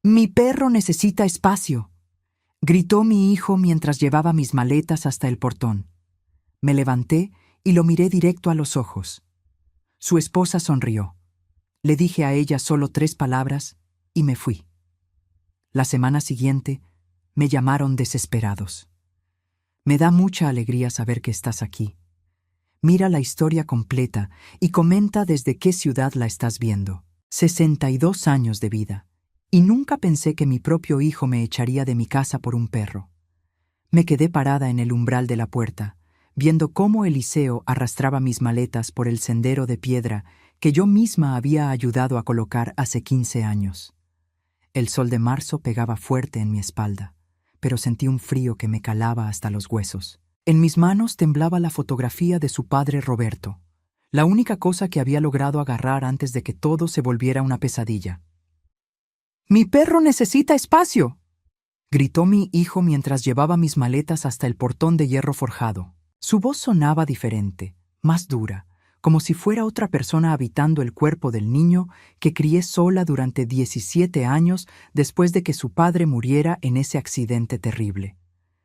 Mi perro necesita espacio, gritó mi hijo mientras llevaba mis maletas hasta el portón. Me levanté y lo miré directo a los ojos. Su esposa sonrió. Le dije a ella solo 3 palabras y me fui. La semana siguiente me llamaron desesperados. Me da mucha alegría saber que estás aquí. Mira la historia completa y comenta desde qué ciudad la estás viendo. 62 años de vida. Y nunca pensé que mi propio hijo me echaría de mi casa por un perro. Me quedé parada en el umbral de la puerta, viendo cómo Eliseo arrastraba mis maletas por el sendero de piedra que yo misma había ayudado a colocar hace 15 años. El sol de marzo pegaba fuerte en mi espalda, pero sentí un frío que me calaba hasta los huesos. En mis manos temblaba la fotografía de su padre Roberto, la única cosa que había logrado agarrar antes de que todo se volviera una pesadilla. «¡Mi perro necesita espacio!», gritó mi hijo mientras llevaba mis maletas hasta el portón de hierro forjado. Su voz sonaba diferente, más dura, como si fuera otra persona habitando el cuerpo del niño que crié sola durante 17 años después de que su padre muriera en ese accidente terrible.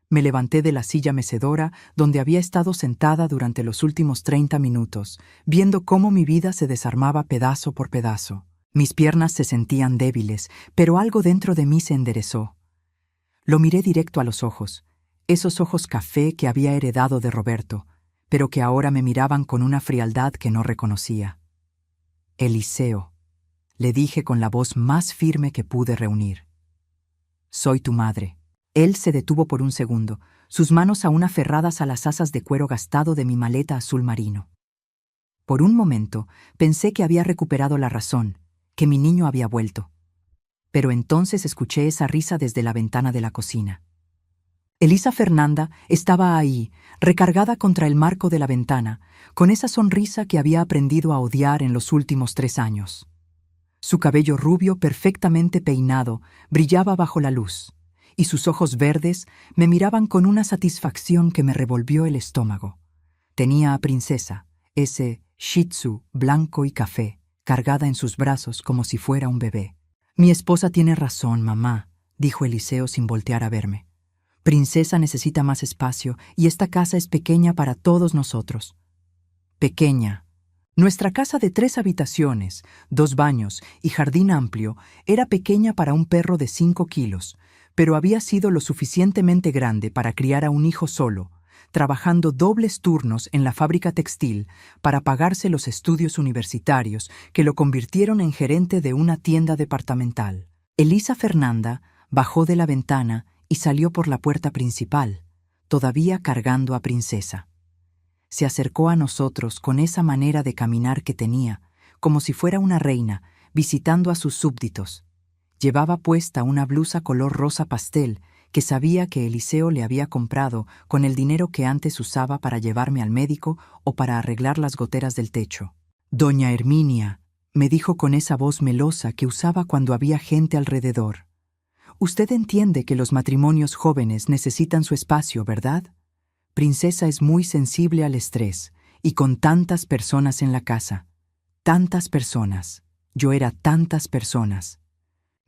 Me levanté de la silla mecedora donde había estado sentada durante los últimos 30 minutos, viendo cómo mi vida se desarmaba pedazo por pedazo. Mis piernas se sentían débiles, pero algo dentro de mí se enderezó. Lo miré directo a los ojos, esos ojos café que había heredado de Roberto, pero que ahora me miraban con una frialdad que no reconocía. «Eliseo», le dije con la voz más firme que pude reunir. «Soy tu madre». Él se detuvo por un segundo, sus manos aún aferradas a las asas de cuero gastado de mi maleta azul marino. Por un momento pensé que había recuperado la razón, que mi niño había vuelto. Pero entonces escuché esa risa desde la ventana de la cocina. Elisa Fernanda estaba ahí, recargada contra el marco de la ventana, con esa sonrisa que había aprendido a odiar en los últimos 3 años. Su cabello rubio perfectamente peinado brillaba bajo la luz, y sus ojos verdes me miraban con una satisfacción que me revolvió el estómago. Tenía a Princesa, ese Shih Tzu blanco y café, cargada en sus brazos como si fuera un bebé. «Mi esposa tiene razón, mamá», dijo Eliseo sin voltear a verme. «Princesa necesita más espacio y esta casa es pequeña para todos nosotros». Pequeña. Nuestra casa de 3 habitaciones, 2 baños y jardín amplio era pequeña para un perro de 5 kilos, pero había sido lo suficientemente grande para criar a un hijo solo, trabajando dobles turnos en la fábrica textil para pagarse los estudios universitarios que lo convirtieron en gerente de una tienda departamental. Elisa Fernanda bajó de la ventana y salió por la puerta principal, todavía cargando a Princesa. Se acercó a nosotros con esa manera de caminar que tenía, como si fuera una reina, visitando a sus súbditos. Llevaba puesta una blusa color rosa pastel que sabía que Eliseo le había comprado con el dinero que antes usaba para llevarme al médico o para arreglar las goteras del techo. «Doña Herminia», me dijo con esa voz melosa que usaba cuando había gente alrededor. «Usted entiende que los matrimonios jóvenes necesitan su espacio, ¿verdad? Princesa es muy sensible al estrés, y con tantas personas en la casa. Tantas personas. Yo era tantas personas».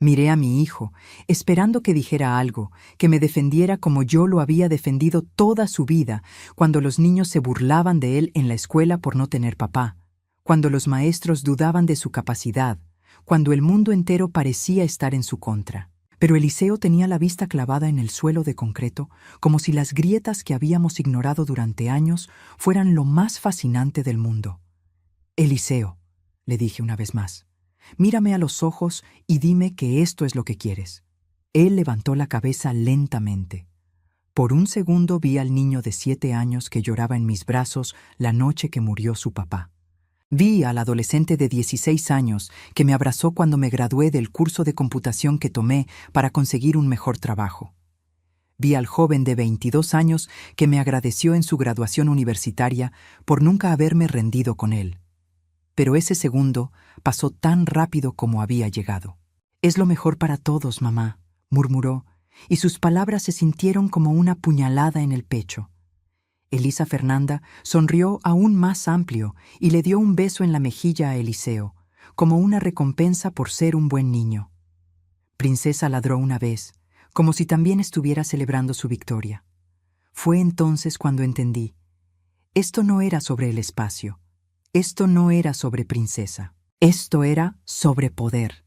Miré a mi hijo, esperando que dijera algo, que me defendiera como yo lo había defendido toda su vida, cuando los niños se burlaban de él en la escuela por no tener papá, cuando los maestros dudaban de su capacidad, cuando el mundo entero parecía estar en su contra. Pero Eliseo tenía la vista clavada en el suelo de concreto, como si las grietas que habíamos ignorado durante años fueran lo más fascinante del mundo. «Eliseo», le dije una vez más, «mírame a los ojos y dime que esto es lo que quieres». Él levantó la cabeza lentamente. Por un segundo vi al niño de 7 años que lloraba en mis brazos la noche que murió su papá. Vi al adolescente de 16 años que me abrazó cuando me gradué del curso de computación que tomé para conseguir un mejor trabajo. Vi al joven de 22 años que me agradeció en su graduación universitaria por nunca haberme rendido con él. Pero ese segundo pasó tan rápido como había llegado. «Es lo mejor para todos, mamá», murmuró, y sus palabras se sintieron como una puñalada en el pecho. Elisa Fernanda sonrió aún más amplio y le dio un beso en la mejilla a Eliseo, como una recompensa por ser un buen niño. Princesa ladró una vez, como si también estuviera celebrando su victoria. Fue entonces cuando entendí. Esto no era sobre el espacio. Esto no era sobre Princesa. Esto era sobre poder.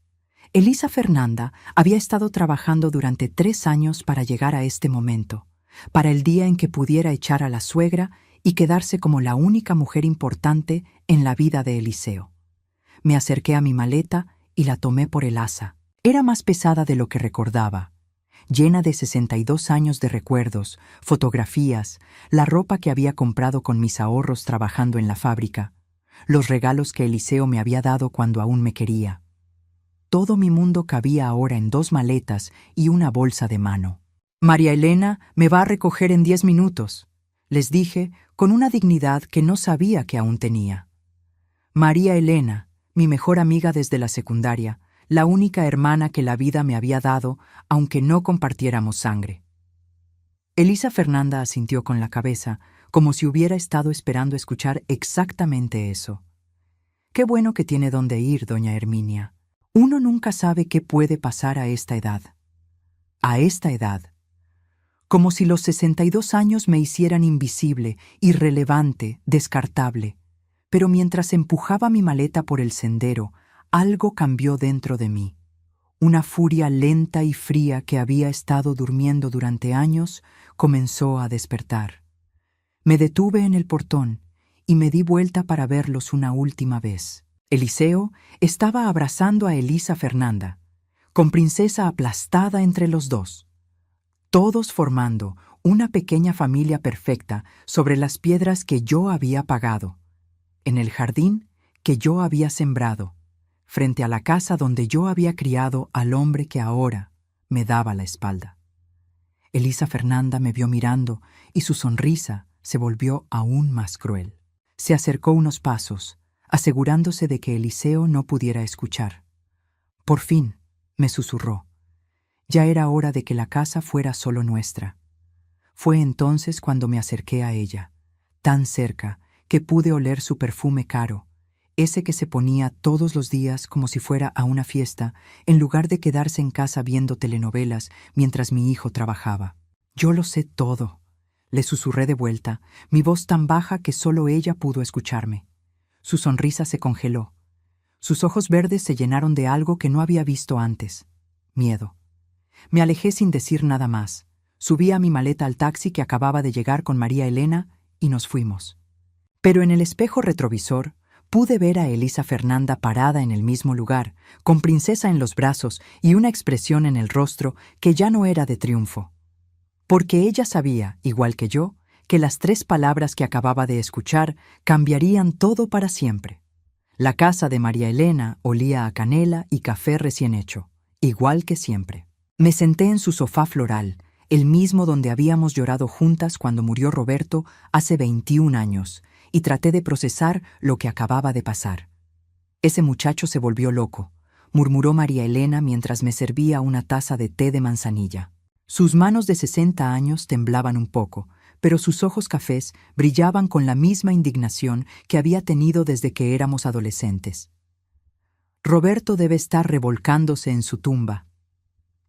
Elisa Fernanda había estado trabajando durante 3 años para llegar a este momento, para el día en que pudiera echar a la suegra y quedarse como la única mujer importante en la vida de Eliseo. Me acerqué a mi maleta y la tomé por el asa. Era más pesada de lo que recordaba, llena de 62 años de recuerdos, fotografías, la ropa que había comprado con mis ahorros trabajando en la fábrica, los regalos que Eliseo me había dado cuando aún me quería. Todo mi mundo cabía ahora en 2 maletas y una bolsa de mano. «María Elena me va a recoger en 10 minutos», les dije con una dignidad que no sabía que aún tenía. María Elena, mi mejor amiga desde la secundaria, la única hermana que la vida me había dado, aunque no compartiéramos sangre. Elisa Fernanda asintió con la cabeza, como si hubiera estado esperando escuchar exactamente eso. «Qué bueno que tiene dónde ir, doña Herminia. Uno nunca sabe qué puede pasar a esta edad». A esta edad. Como si los 62 años me hicieran invisible, irrelevante, descartable. Pero mientras empujaba mi maleta por el sendero, algo cambió dentro de mí. Una furia lenta y fría que había estado durmiendo durante años comenzó a despertar. Me detuve en el portón y me di vuelta para verlos una última vez. Eliseo estaba abrazando a Elisa Fernanda, con Princesa aplastada entre los dos, todos formando una pequeña familia perfecta sobre las piedras que yo había pagado, en el jardín que yo había sembrado, frente a la casa donde yo había criado al hombre que ahora me daba la espalda. Elisa Fernanda me vio mirando y su sonrisa se volvió aún más cruel. Se acercó unos pasos, asegurándose de que Eliseo no pudiera escuchar. Por fin, me susurró. Ya era hora de que la casa fuera solo nuestra. Fue entonces cuando me acerqué a ella, tan cerca que pude oler su perfume caro, ese que se ponía todos los días como si fuera a una fiesta, en lugar de quedarse en casa viendo telenovelas mientras mi hijo trabajaba. «Yo lo sé todo», le susurré de vuelta, mi voz tan baja que solo ella pudo escucharme. Su sonrisa se congeló. Sus ojos verdes se llenaron de algo que no había visto antes: miedo. Me alejé sin decir nada más. Subí a mi maleta al taxi que acababa de llegar con María Elena y nos fuimos. Pero en el espejo retrovisor pude ver a Elisa Fernanda parada en el mismo lugar, con Princesa en los brazos y una expresión en el rostro que ya no era de triunfo. Porque ella sabía, igual que yo, que las 3 palabras que acababa de escuchar cambiarían todo para siempre. La casa de María Elena olía a canela y café recién hecho, igual que siempre. Me senté en su sofá floral, el mismo donde habíamos llorado juntas cuando murió Roberto hace 21 años, y traté de procesar lo que acababa de pasar. «Ese muchacho se volvió loco», murmuró María Elena mientras me servía una taza de té de manzanilla. Sus manos de 60 años temblaban un poco, pero sus ojos cafés brillaban con la misma indignación que había tenido desde que éramos adolescentes. «Roberto debe estar revolcándose en su tumba».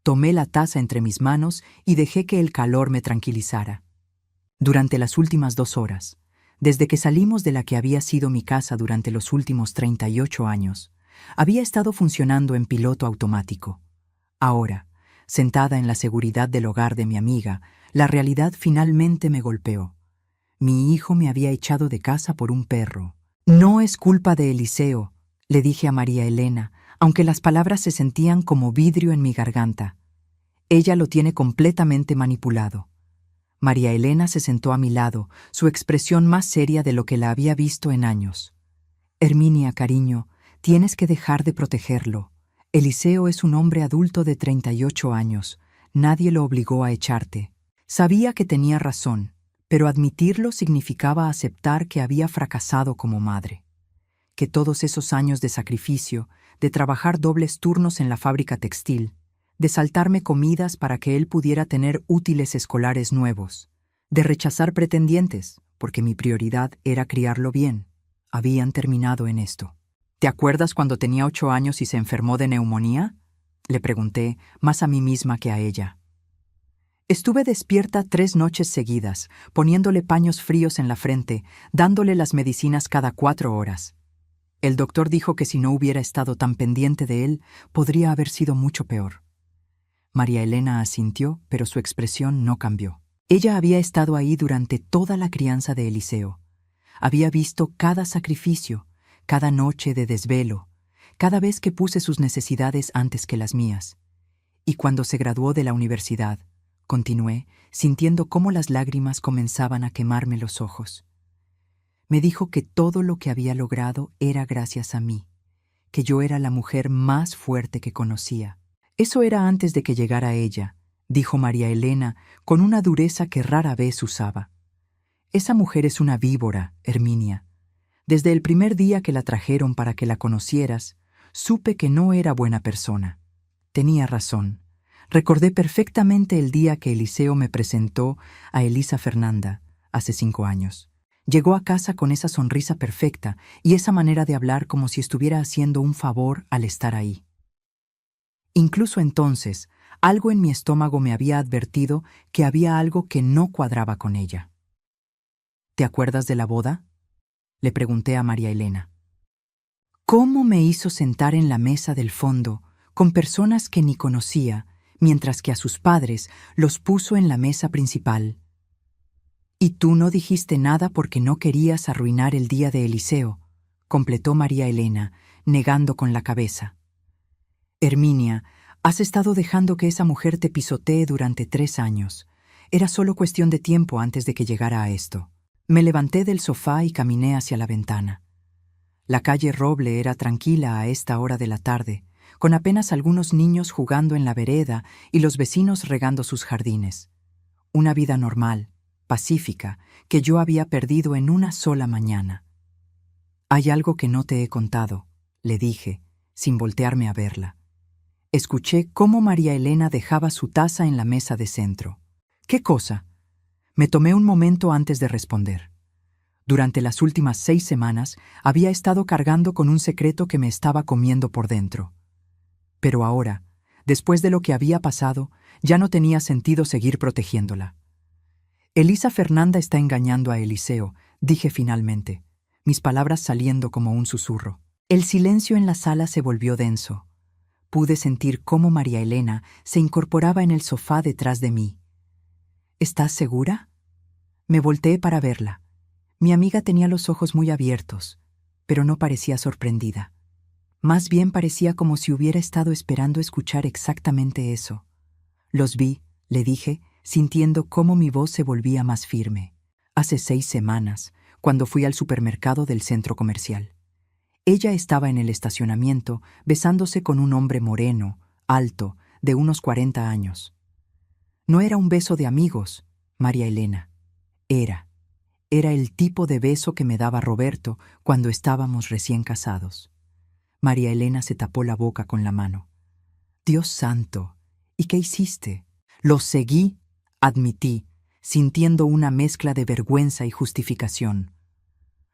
Tomé la taza entre mis manos y dejé que el calor me tranquilizara. Durante las últimas 2 horas, desde que salimos de la que había sido mi casa durante los últimos 38 años, había estado funcionando en piloto automático. Ahora, sentada en la seguridad del hogar de mi amiga, la realidad finalmente me golpeó. Mi hijo me había echado de casa por un perro. «No es culpa de Eliseo», le dije a María Elena, aunque las palabras se sentían como vidrio en mi garganta. «Ella lo tiene completamente manipulado». María Elena se sentó a mi lado, su expresión más seria de lo que la había visto en años. «Herminia, cariño, tienes que dejar de protegerlo. Eliseo es un hombre adulto de 38 años. Nadie lo obligó a echarte». Sabía que tenía razón, pero admitirlo significaba aceptar que había fracasado como madre. Que todos esos años de sacrificio, de trabajar dobles turnos en la fábrica textil, de saltarme comidas para que él pudiera tener útiles escolares nuevos, de rechazar pretendientes, porque mi prioridad era criarlo bien, habían terminado en esto. «¿Te acuerdas cuando tenía 8 años y se enfermó de neumonía?», Le pregunté, más a mí misma que a ella. Estuve despierta 3 noches seguidas, poniéndole paños fríos en la frente, dándole las medicinas cada 4 horas. El doctor dijo que si no hubiera estado tan pendiente de él, podría haber sido mucho peor. María Elena asintió, pero su expresión no cambió. Ella había estado ahí durante toda la crianza de Eliseo. Había visto cada sacrificio, cada noche de desvelo, cada vez que puse sus necesidades antes que las mías. Y cuando se graduó de la universidad, continué, sintiendo cómo las lágrimas comenzaban a quemarme los ojos. Me dijo que todo lo que había logrado era gracias a mí, que yo era la mujer más fuerte que conocía. Eso era antes de que llegara ella, dijo María Elena con una dureza que rara vez usaba. Esa mujer es una víbora, Herminia. Desde el primer día que la trajeron para que la conocieras, supe que no era buena persona. Tenía razón. Recordé perfectamente el día que Eliseo me presentó a Elisa Fernanda, hace 5 años. Llegó a casa con esa sonrisa perfecta y esa manera de hablar como si estuviera haciendo un favor al estar ahí. Incluso entonces, algo en mi estómago me había advertido que había algo que no cuadraba con ella. ¿Te acuerdas de la boda?, le pregunté a María Elena. ¿Cómo me hizo sentar en la mesa del fondo con personas que ni conocía, mientras que a sus padres los puso en la mesa principal? «Y tú no dijiste nada porque no querías arruinar el día de Eliseo», completó María Elena, negando con la cabeza. «Herminia, has estado dejando que esa mujer te pisotee durante 3 años. Era solo cuestión de tiempo antes de que llegara a esto». Me levanté del sofá y caminé hacia la ventana. La calle Roble era tranquila a esta hora de la tarde, con apenas algunos niños jugando en la vereda y los vecinos regando sus jardines. Una vida normal, pacífica, que yo había perdido en una sola mañana. «Hay algo que no te he contado», le dije, sin voltearme a verla. Escuché cómo María Elena dejaba su taza en la mesa de centro. «¿Qué cosa?». Me tomé un momento antes de responder. Durante las últimas 6 semanas había estado cargando con un secreto que me estaba comiendo por dentro. Pero ahora, después de lo que había pasado, ya no tenía sentido seguir protegiéndola. «Elisa Fernanda está engañando a Eliseo», dije finalmente, mis palabras saliendo como un susurro. El silencio en la sala se volvió denso. Pude sentir cómo María Elena se incorporaba en el sofá detrás de mí. «¿Estás segura?». Me volteé para verla. Mi amiga tenía los ojos muy abiertos, pero no parecía sorprendida. Más bien parecía como si hubiera estado esperando escuchar exactamente eso. «Los vi», le dije, sintiendo cómo mi voz se volvía más firme. «Hace 6 semanas, cuando fui al supermercado del centro comercial. Ella estaba en el estacionamiento besándose con un hombre moreno, alto, de unos 40 años. No era un beso de amigos, María Elena. Era el tipo de beso que me daba Roberto cuando estábamos recién casados». María Elena se tapó la boca con la mano. «Dios santo, ¿y qué hiciste?». «Lo seguí», admití, sintiendo una mezcla de vergüenza y justificación.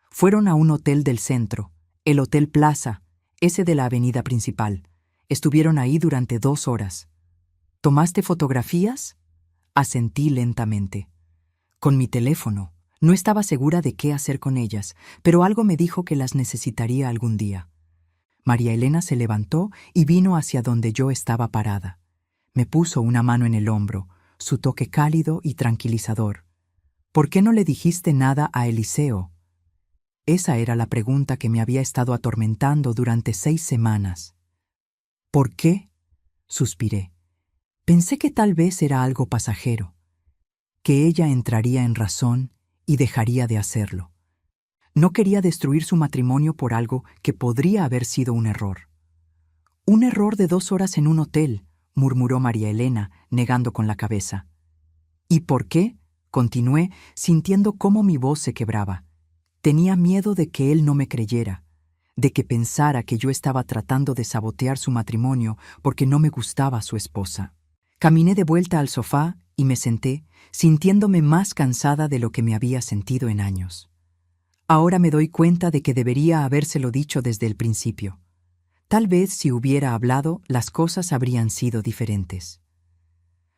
«Fueron a un hotel del centro, el Hotel Plaza, ese de la avenida principal. Estuvieron ahí durante 2 horas. ¿Tomaste fotografías?». Asentí lentamente. «Con mi teléfono». No estaba segura de qué hacer con ellas, pero algo me dijo que las necesitaría algún día. María Elena se levantó y vino hacia donde yo estaba parada. Me puso una mano en el hombro, su toque cálido y tranquilizador. «¿Por qué no le dijiste nada a Eliseo?». Esa era la pregunta que me había estado atormentando durante 6 semanas. «¿Por qué?», suspiré. Pensé que tal vez era algo pasajero, que ella entraría en razón y dejaría de hacerlo. No quería destruir su matrimonio por algo que podría haber sido un error. «Un error de 2 horas en un hotel», murmuró María Elena, negando con la cabeza. «¿Y por qué?», continué, sintiendo cómo mi voz se quebraba. Tenía miedo de que él no me creyera, de que pensara que yo estaba tratando de sabotear su matrimonio porque no me gustaba su esposa. Caminé de vuelta al sofá y me senté, sintiéndome más cansada de lo que me había sentido en años. Ahora me doy cuenta de que debería habérselo dicho desde el principio. Tal vez si hubiera hablado, las cosas habrían sido diferentes.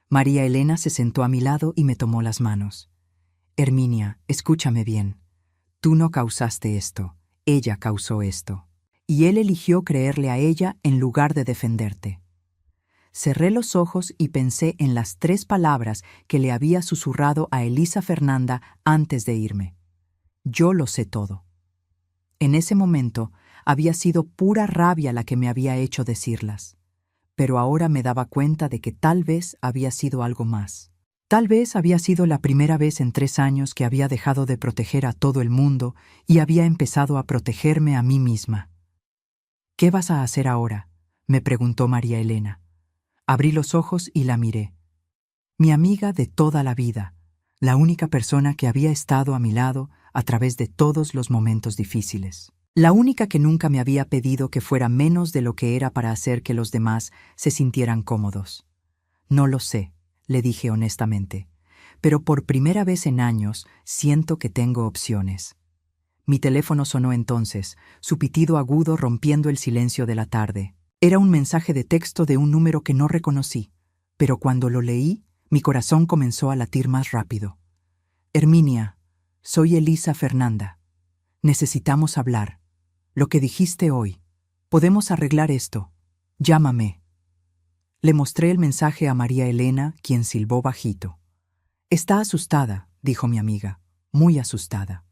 María Elena se sentó a mi lado y me tomó las manos. Herminia, escúchame bien. Tú no causaste esto, ella causó esto. Y él eligió creerle a ella en lugar de defenderte. Cerré los ojos y pensé en las 3 palabras que le había susurrado a Elisa Fernanda antes de irme. Yo lo sé todo. En ese momento había sido pura rabia la que me había hecho decirlas, pero ahora me daba cuenta de que tal vez había sido algo más. Tal vez había sido la primera vez en 3 años que había dejado de proteger a todo el mundo y había empezado a protegerme a mí misma. ¿Qué vas a hacer ahora?, me preguntó María Elena. Abrí los ojos y la miré. Mi amiga de toda la vida, la única persona que había estado a mi lado a través de todos los momentos difíciles. La única que nunca me había pedido que fuera menos de lo que era para hacer que los demás se sintieran cómodos. No lo sé, le dije honestamente, pero por primera vez en años siento que tengo opciones. Mi teléfono sonó entonces, su pitido agudo rompiendo el silencio de la tarde. Era un mensaje de texto de un número que no reconocí, pero cuando lo leí, mi corazón comenzó a latir más rápido. Herminia, soy Elisa Fernanda. Necesitamos hablar. Lo que dijiste hoy. Podemos arreglar esto. Llámame. Le mostré el mensaje a María Elena, quien silbó bajito. Está asustada, dijo mi amiga, muy asustada.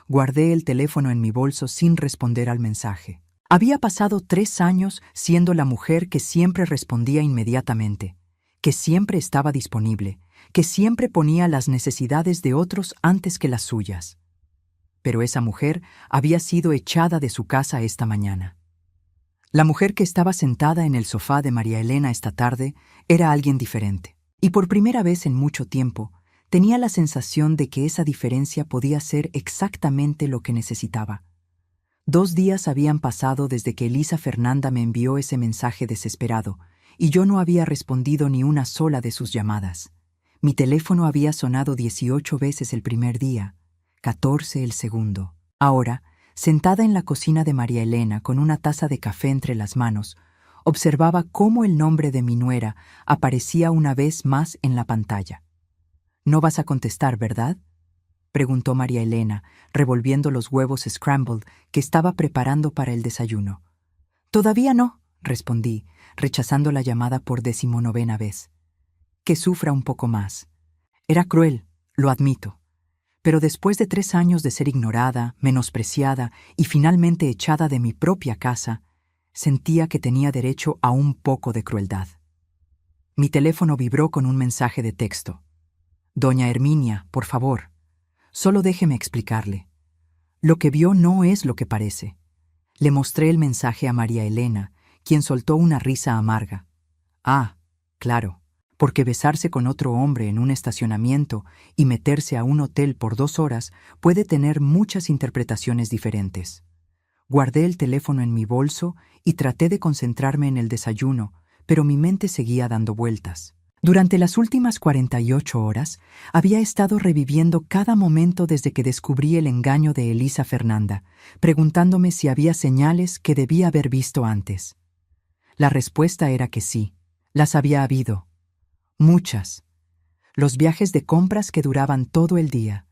Guardé el teléfono en mi bolso sin responder al mensaje. Había pasado 3 años siendo la mujer que siempre respondía inmediatamente, que siempre estaba disponible, que siempre ponía las necesidades de otros antes que las suyas. Pero esa mujer había sido echada de su casa esta mañana. La mujer que estaba sentada en el sofá de María Elena esta tarde era alguien diferente. Y por primera vez en mucho tiempo, tenía la sensación de que esa diferencia podía ser exactamente lo que necesitaba. 2 días habían pasado desde que Elisa Fernanda me envió ese mensaje desesperado, y yo no había respondido ni una sola de sus llamadas. Mi teléfono había sonado 18 veces el primer día, 14 el segundo. Ahora, sentada en la cocina de María Elena con una taza de café entre las manos, observaba cómo el nombre de mi nuera aparecía una vez más en la pantalla. «¿No vas a contestar, verdad?», preguntó María Elena, revolviendo los huevos scrambled que estaba preparando para el desayuno. «Todavía no», respondí, rechazando la llamada por 19ª vez. «Que sufra un poco más. Era cruel, lo admito. Pero después de 3 años de ser ignorada, menospreciada y finalmente echada de mi propia casa, sentía que tenía derecho a un poco de crueldad». Mi teléfono vibró con un mensaje de texto. «Doña Herminia, por favor, solo déjeme explicarle. Lo que vio no es lo que parece». Le mostré el mensaje a María Elena, quien soltó una risa amarga. «Ah, claro, porque besarse con otro hombre en un estacionamiento y meterse a un hotel por 2 horas puede tener muchas interpretaciones diferentes». Guardé el teléfono en mi bolso y traté de concentrarme en el desayuno, pero mi mente seguía dando vueltas. Durante las últimas 48 horas, había estado reviviendo cada momento desde que descubrí el engaño de Elisa Fernanda, preguntándome si había señales que debía haber visto antes. La respuesta era que sí, las había habido. Muchas. Los viajes de compras que duraban todo el día.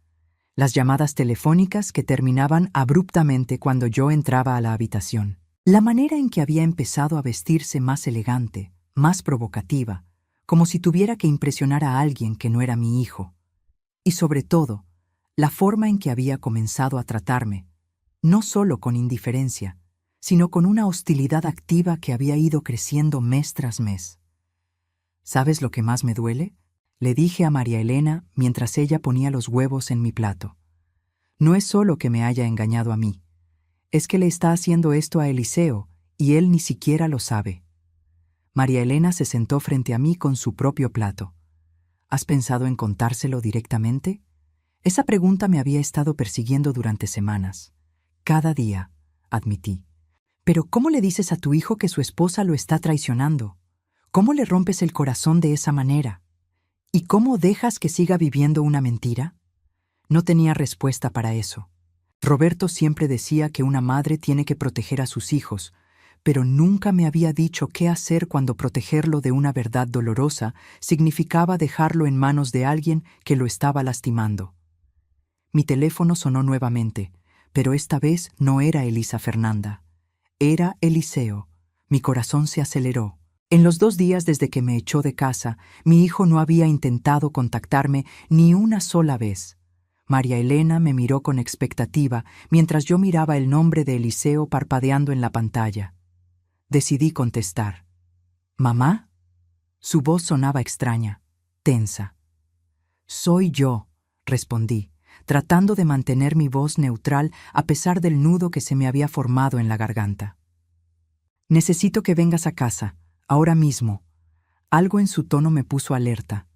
Las llamadas telefónicas que terminaban abruptamente cuando yo entraba a la habitación. La manera en que había empezado a vestirse más elegante, más provocativa, como si tuviera que impresionar a alguien que no era mi hijo. Y sobre todo, la forma en que había comenzado a tratarme, no solo con indiferencia, sino con una hostilidad activa que había ido creciendo mes tras mes. ¿Sabes lo que más me duele?, le dije a María Elena mientras ella ponía los huevos en mi plato. No es solo que me haya engañado a mí, es que le está haciendo esto a Eliseo y él ni siquiera lo sabe. María Elena se sentó frente a mí con su propio plato. ¿Has pensado en contárselo directamente? Esa pregunta me había estado persiguiendo durante semanas. Cada día, admití. Pero ¿cómo le dices a tu hijo que su esposa lo está traicionando? ¿Cómo le rompes el corazón de esa manera? ¿Y cómo dejas que siga viviendo una mentira? No tenía respuesta para eso. Roberto siempre decía que una madre tiene que proteger a sus hijos, pero nunca me había dicho qué hacer cuando protegerlo de una verdad dolorosa significaba dejarlo en manos de alguien que lo estaba lastimando. Mi teléfono sonó nuevamente, pero esta vez no era Elisa Fernanda. Era Eliseo. Mi corazón se aceleró. En los 2 días desde que me echó de casa, mi hijo no había intentado contactarme ni una sola vez. María Elena me miró con expectativa mientras yo miraba el nombre de Eliseo parpadeando en la pantalla. Decidí contestar. ¿Mamá? Su voz sonaba extraña, tensa. Soy yo, respondí, tratando de mantener mi voz neutral a pesar del nudo que se me había formado en la garganta. Necesito que vengas a casa, ahora mismo. Algo en su tono me puso alerta.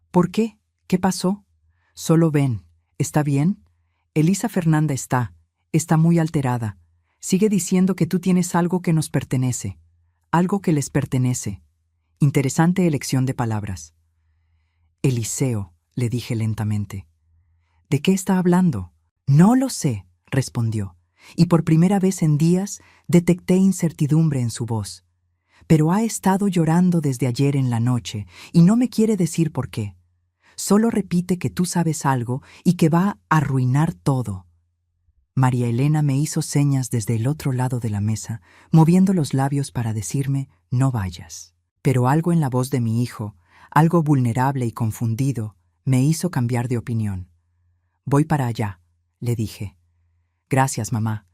¿Por qué? ¿Qué pasó? Solo ven. ¿Está bien? Elisa Fernanda está muy alterada. Sigue diciendo que tú tienes algo que nos pertenece, algo que les pertenece. Interesante elección de palabras. Eliseo, le dije lentamente. ¿De qué está hablando? No lo sé, respondió, y por primera vez en días detecté incertidumbre en su voz. Pero ha estado llorando desde ayer en la noche y no me quiere decir por qué. Solo repite que tú sabes algo y que va a arruinar todo. María Elena me hizo señas desde el otro lado de la mesa, moviendo los labios para decirme no vayas. Pero algo en la voz de mi hijo, algo vulnerable y confundido, me hizo cambiar de opinión. Voy para allá, le dije. Gracias, mamá.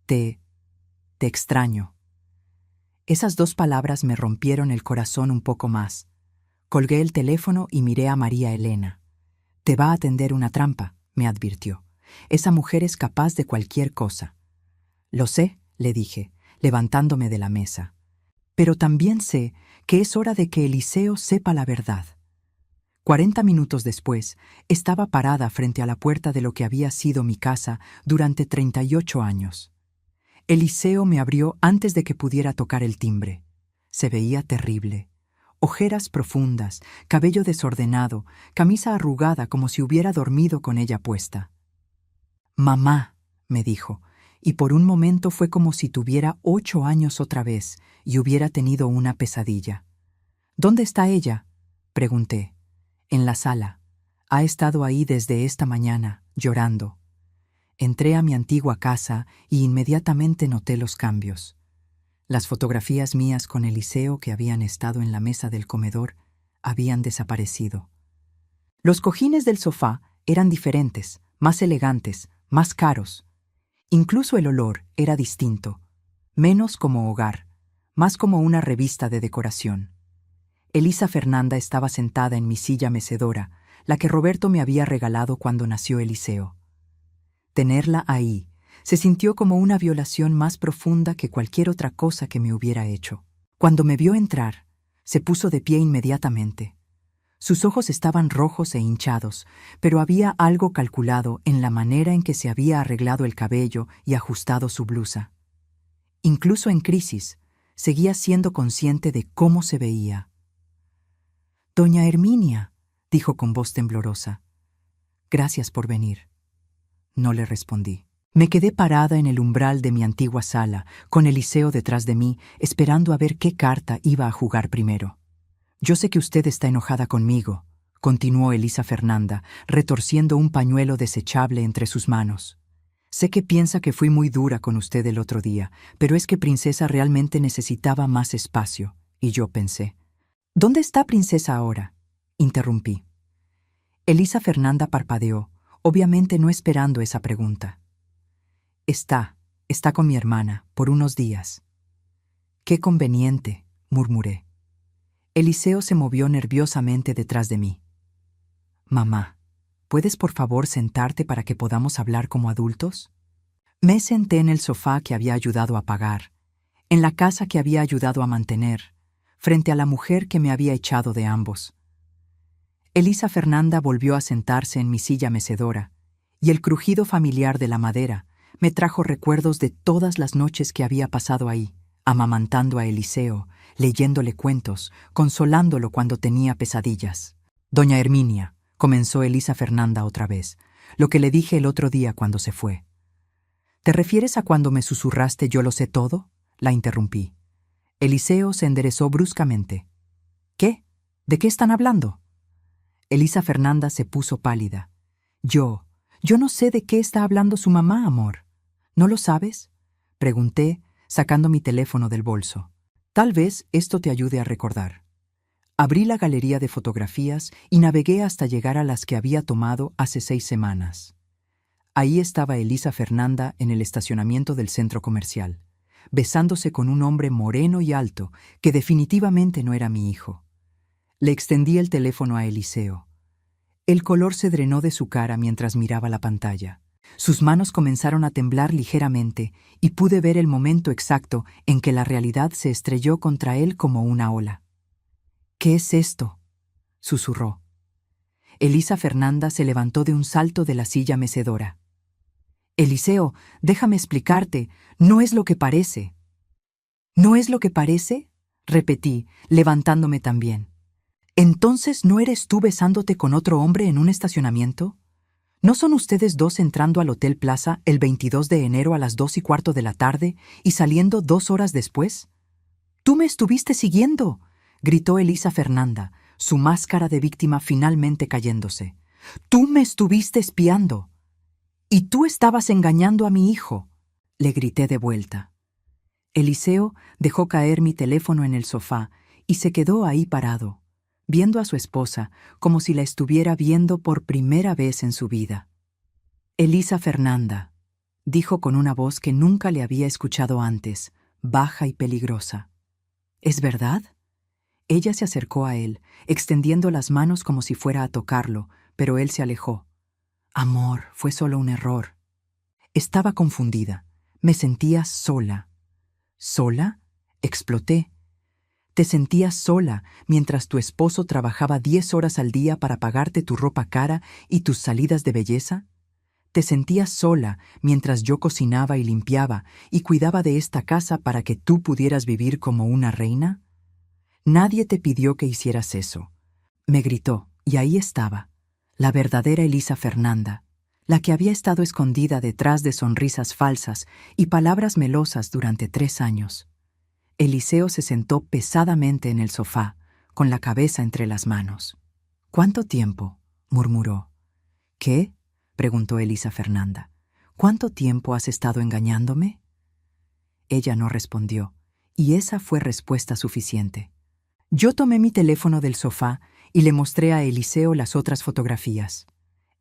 Te extraño. Esas 2 palabras me rompieron el corazón un poco más. Colgué el teléfono y miré a María Elena. Te va a tender una trampa, me advirtió. Esa mujer es capaz de cualquier cosa. Lo sé, le dije, levantándome de la mesa. Pero también sé que es hora de que Eliseo sepa la verdad. 40 minutos después, estaba parada frente a la puerta de lo que había sido mi casa durante 38 años. Eliseo me abrió antes de que pudiera tocar el timbre. Se veía terrible. Ojeras profundas, cabello desordenado, camisa arrugada como si hubiera dormido con ella puesta. «Mamá», me dijo, y por un momento fue como si tuviera 8 años otra vez y hubiera tenido una pesadilla. «¿Dónde está ella?», pregunté. «En la sala. Ha estado ahí desde esta mañana, llorando». Entré a mi antigua casa y inmediatamente noté los cambios. Las fotografías mías con Eliseo que habían estado en la mesa del comedor habían desaparecido. Los cojines del sofá eran diferentes, más elegantes, más caros. Incluso el olor era distinto, menos como hogar, más como una revista de decoración. Elisa Fernanda estaba sentada en mi silla mecedora, la que Roberto me había regalado cuando nació Eliseo. Tenerla ahí se sintió como una violación más profunda que cualquier otra cosa que me hubiera hecho. Cuando me vio entrar, se puso de pie inmediatamente. Sus ojos estaban rojos e hinchados, pero había algo calculado en la manera en que se había arreglado el cabello y ajustado su blusa. Incluso en crisis, seguía siendo consciente de cómo se veía. «Doña Herminia», dijo con voz temblorosa. «Gracias por venir». No le respondí. Me quedé parada en el umbral de mi antigua sala, con Eliseo detrás de mí, esperando a ver qué carta iba a jugar primero. «Yo sé que usted está enojada conmigo», continuó Elisa Fernanda, retorciendo un pañuelo desechable entre sus manos. «Sé que piensa que fui muy dura con usted el otro día, pero es que Princesa realmente necesitaba más espacio». Y yo pensé, «¿Dónde está Princesa ahora?», interrumpí. Elisa Fernanda parpadeó, obviamente no esperando esa pregunta. Está con mi hermana, por unos días». «Qué conveniente», murmuré. Eliseo se movió nerviosamente detrás de mí. «Mamá, ¿puedes por favor sentarte para que podamos hablar como adultos?» Me senté en el sofá que había ayudado a pagar, en la casa que había ayudado a mantener, frente a la mujer que me había echado de ambos. Elisa Fernanda volvió a sentarse en mi silla mecedora, y el crujido familiar de la madera me trajo recuerdos de todas las noches que había pasado ahí, amamantando a Eliseo, leyéndole cuentos, consolándolo cuando tenía pesadillas. «Doña Herminia», comenzó Elisa Fernanda otra vez, «lo que le dije el otro día cuando se fue». «¿Te refieres a cuando me susurraste yo lo sé todo?», la interrumpí. Eliseo se enderezó bruscamente. ¿Qué? ¿De qué están hablando? Elisa Fernanda se puso pálida. Yo no sé de qué está hablando su mamá, amor. ¿No lo sabes? Pregunté, sacando mi teléfono del bolso. Tal vez esto te ayude a recordar. Abrí la galería de fotografías y navegué hasta llegar a las que había tomado hace 6 semanas. Ahí estaba Elisa Fernanda en el estacionamiento del centro comercial, besándose con un hombre moreno y alto que definitivamente no era mi hijo. Le extendí el teléfono a Eliseo. El color se drenó de su cara mientras miraba la pantalla. Sus manos comenzaron a temblar ligeramente y pude ver el momento exacto en que la realidad se estrelló contra él como una ola. «¿Qué es esto?», susurró. Elisa Fernanda se levantó de un salto de la silla mecedora. «Eliseo, déjame explicarte, no es lo que parece». «¿No es lo que parece?», repetí, levantándome también. «¿Entonces no eres tú besándote con otro hombre en un estacionamiento? ¿No son ustedes dos entrando al Hotel Plaza el 22 de enero a las 2:15 de la tarde y saliendo 2 horas después?» «¡Tú me estuviste siguiendo!», gritó Elisa Fernanda, su máscara de víctima finalmente cayéndose. «¡Tú me estuviste espiando! Y tú estabas engañando a mi hijo», le grité de vuelta. Eliseo dejó caer mi teléfono en el sofá y se quedó ahí parado, viendo a su esposa como si la estuviera viendo por primera vez en su vida. «Elisa Fernanda», dijo con una voz que nunca le había escuchado antes, baja y peligrosa. «¿Es verdad?». Ella se acercó a él, extendiendo las manos como si fuera a tocarlo, pero él se alejó. «Amor, fue solo un error». Estaba confundida. Me sentía sola. ¿Sola?, exploté. Te sentías sola mientras tu esposo trabajaba 10 horas al día para pagarte tu ropa cara y tus salidas de belleza. Te sentías sola mientras yo cocinaba y limpiaba y cuidaba de esta casa para que tú pudieras vivir como una reina. Nadie te pidió que hicieras eso. Me gritó, y ahí estaba, la verdadera Elisa Fernanda, la que había estado escondida detrás de sonrisas falsas y palabras melosas durante 3 años. Eliseo se sentó pesadamente en el sofá, con la cabeza entre las manos. «¿Cuánto tiempo?», murmuró. «¿Qué?», preguntó Elisa Fernanda. «¿Cuánto tiempo has estado engañándome?». Ella no respondió, y esa fue respuesta suficiente. Yo tomé mi teléfono del sofá y le mostré a Eliseo las otras fotografías.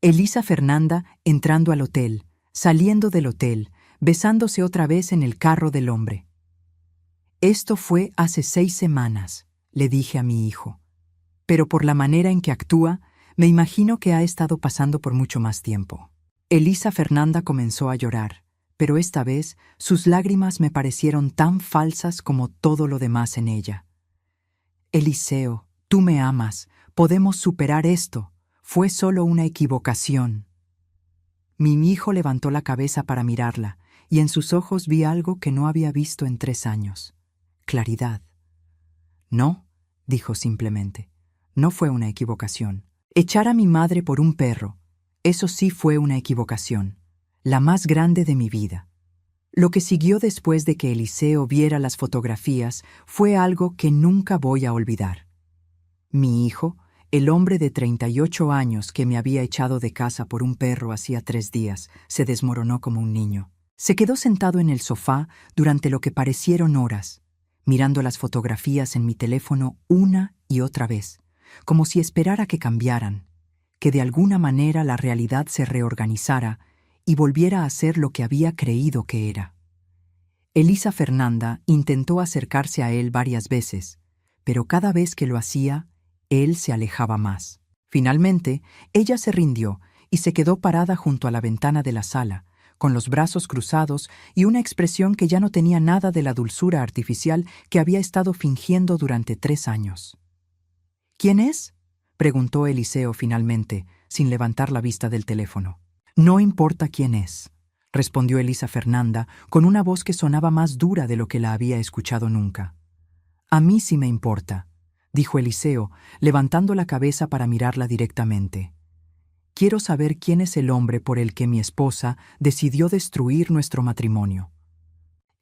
Elisa Fernanda entrando al hotel, saliendo del hotel, besándose otra vez en el carro del hombre. «Esto fue hace 6 semanas», le dije a mi hijo. «Pero por la manera en que actúa, me imagino que ha estado pasando por mucho más tiempo». Elisa Fernanda comenzó a llorar, pero esta vez sus lágrimas me parecieron tan falsas como todo lo demás en ella. «Eliseo, tú me amas, podemos superar esto. Fue solo una equivocación». Mi hijo levantó la cabeza para mirarla, y en sus ojos vi algo que no había visto en 3 años. Claridad. «No», dijo simplemente, «no fue una equivocación. Echar a mi madre por un perro, eso sí fue una equivocación, la más grande de mi vida». Lo que siguió después de que Eliseo viera las fotografías fue algo que nunca voy a olvidar. Mi hijo, el hombre de 38 años que me había echado de casa por un perro hacía 3 días, se desmoronó como un niño. Se quedó sentado en el sofá durante lo que parecieron horas, mirando las fotografías en mi teléfono una y otra vez, como si esperara que cambiaran, que de alguna manera la realidad se reorganizara y volviera a ser lo que había creído que era. Elisa Fernanda intentó acercarse a él varias veces, pero cada vez que lo hacía, él se alejaba más. Finalmente, ella se rindió y se quedó parada junto a la ventana de la sala, con los brazos cruzados y una expresión que ya no tenía nada de la dulzura artificial que había estado fingiendo durante 3 años. «¿Quién es?», preguntó Eliseo finalmente, sin levantar la vista del teléfono. «No importa quién es», respondió Elisa Fernanda con una voz que sonaba más dura de lo que la había escuchado nunca. «A mí sí me importa», dijo Eliseo, levantando la cabeza para mirarla directamente. «Quiero saber quién es el hombre por el que mi esposa decidió destruir nuestro matrimonio».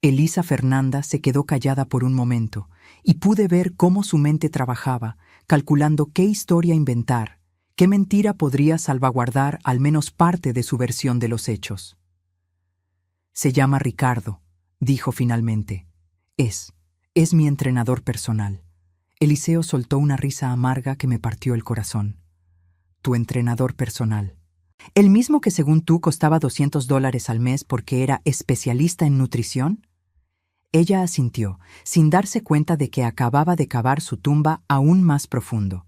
Elisa Fernanda se quedó callada por un momento, y pude ver cómo su mente trabajaba, calculando qué historia inventar, qué mentira podría salvaguardar al menos parte de su versión de los hechos. Se llama Ricardo, dijo finalmente. Es mi entrenador personal. Eliseo soltó una risa amarga que me partió el corazón. Tu entrenador personal. ¿El mismo que según tú costaba $200 al mes porque era especialista en nutrición? Ella asintió, sin darse cuenta de que acababa de cavar su tumba aún más profundo.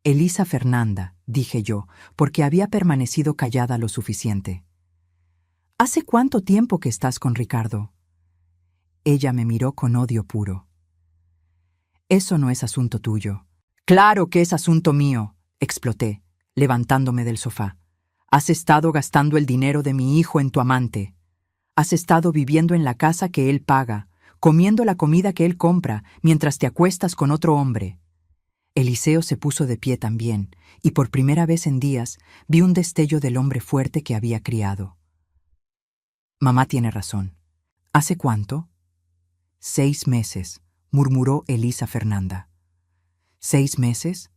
Elisa Fernanda, dije yo, porque había permanecido callada lo suficiente. ¿Hace cuánto tiempo que estás con Ricardo? Ella me miró con odio puro. Eso no es asunto tuyo. Claro que es asunto mío, exploté, levantándome del sofá. Has estado gastando el dinero de mi hijo en tu amante. Has estado viviendo en la casa que él paga, comiendo la comida que él compra, mientras te acuestas con otro hombre. Eliseo se puso de pie también, y por primera vez en días vi un destello del hombre fuerte que había criado. Mamá tiene razón. ¿Hace cuánto? 6 meses, murmuró Elisa Fernanda. ¿6 meses?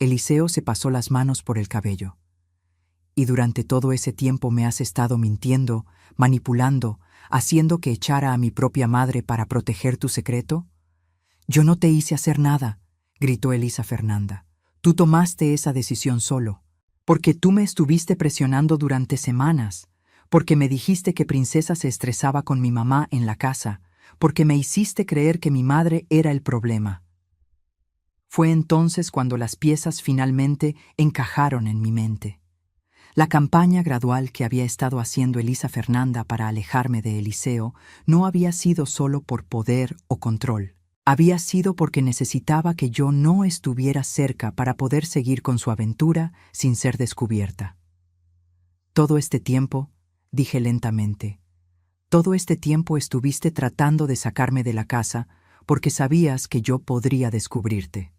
Eliseo se pasó las manos por el cabello. Y durante todo ese tiempo me has estado mintiendo, manipulando, haciendo que echara a mi propia madre para proteger tu secreto. Yo no te hice hacer nada, gritó Elisa Fernanda. Tú tomaste esa decisión solo, porque tú me estuviste presionando durante semanas, porque me dijiste que Princesa se estresaba con mi mamá en la casa, porque me hiciste creer que mi madre era el problema. Fue entonces cuando las piezas finalmente encajaron en mi mente. La campaña gradual que había estado haciendo Elisa Fernanda para alejarme de Eliseo no había sido solo por poder o control. Había sido porque necesitaba que yo no estuviera cerca para poder seguir con su aventura sin ser descubierta. Todo este tiempo, dije lentamente, todo este tiempo estuviste tratando de sacarme de la casa porque sabías que yo podría descubrirte.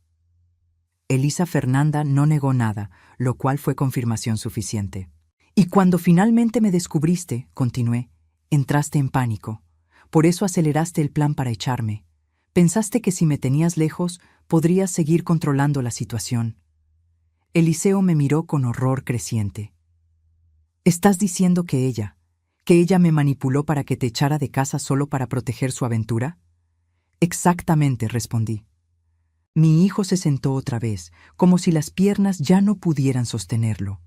Elisa Fernanda no negó nada, lo cual fue confirmación suficiente. Y cuando finalmente me descubriste, continué, entraste en pánico. Por eso aceleraste el plan para echarme. Pensaste que si me tenías lejos, podrías seguir controlando la situación. Eliseo me miró con horror creciente. ¿Estás diciendo que ella me manipuló para que te echara de casa solo para proteger su aventura? Exactamente, respondí. Mi hijo se sentó otra vez, como si las piernas ya no pudieran sostenerlo.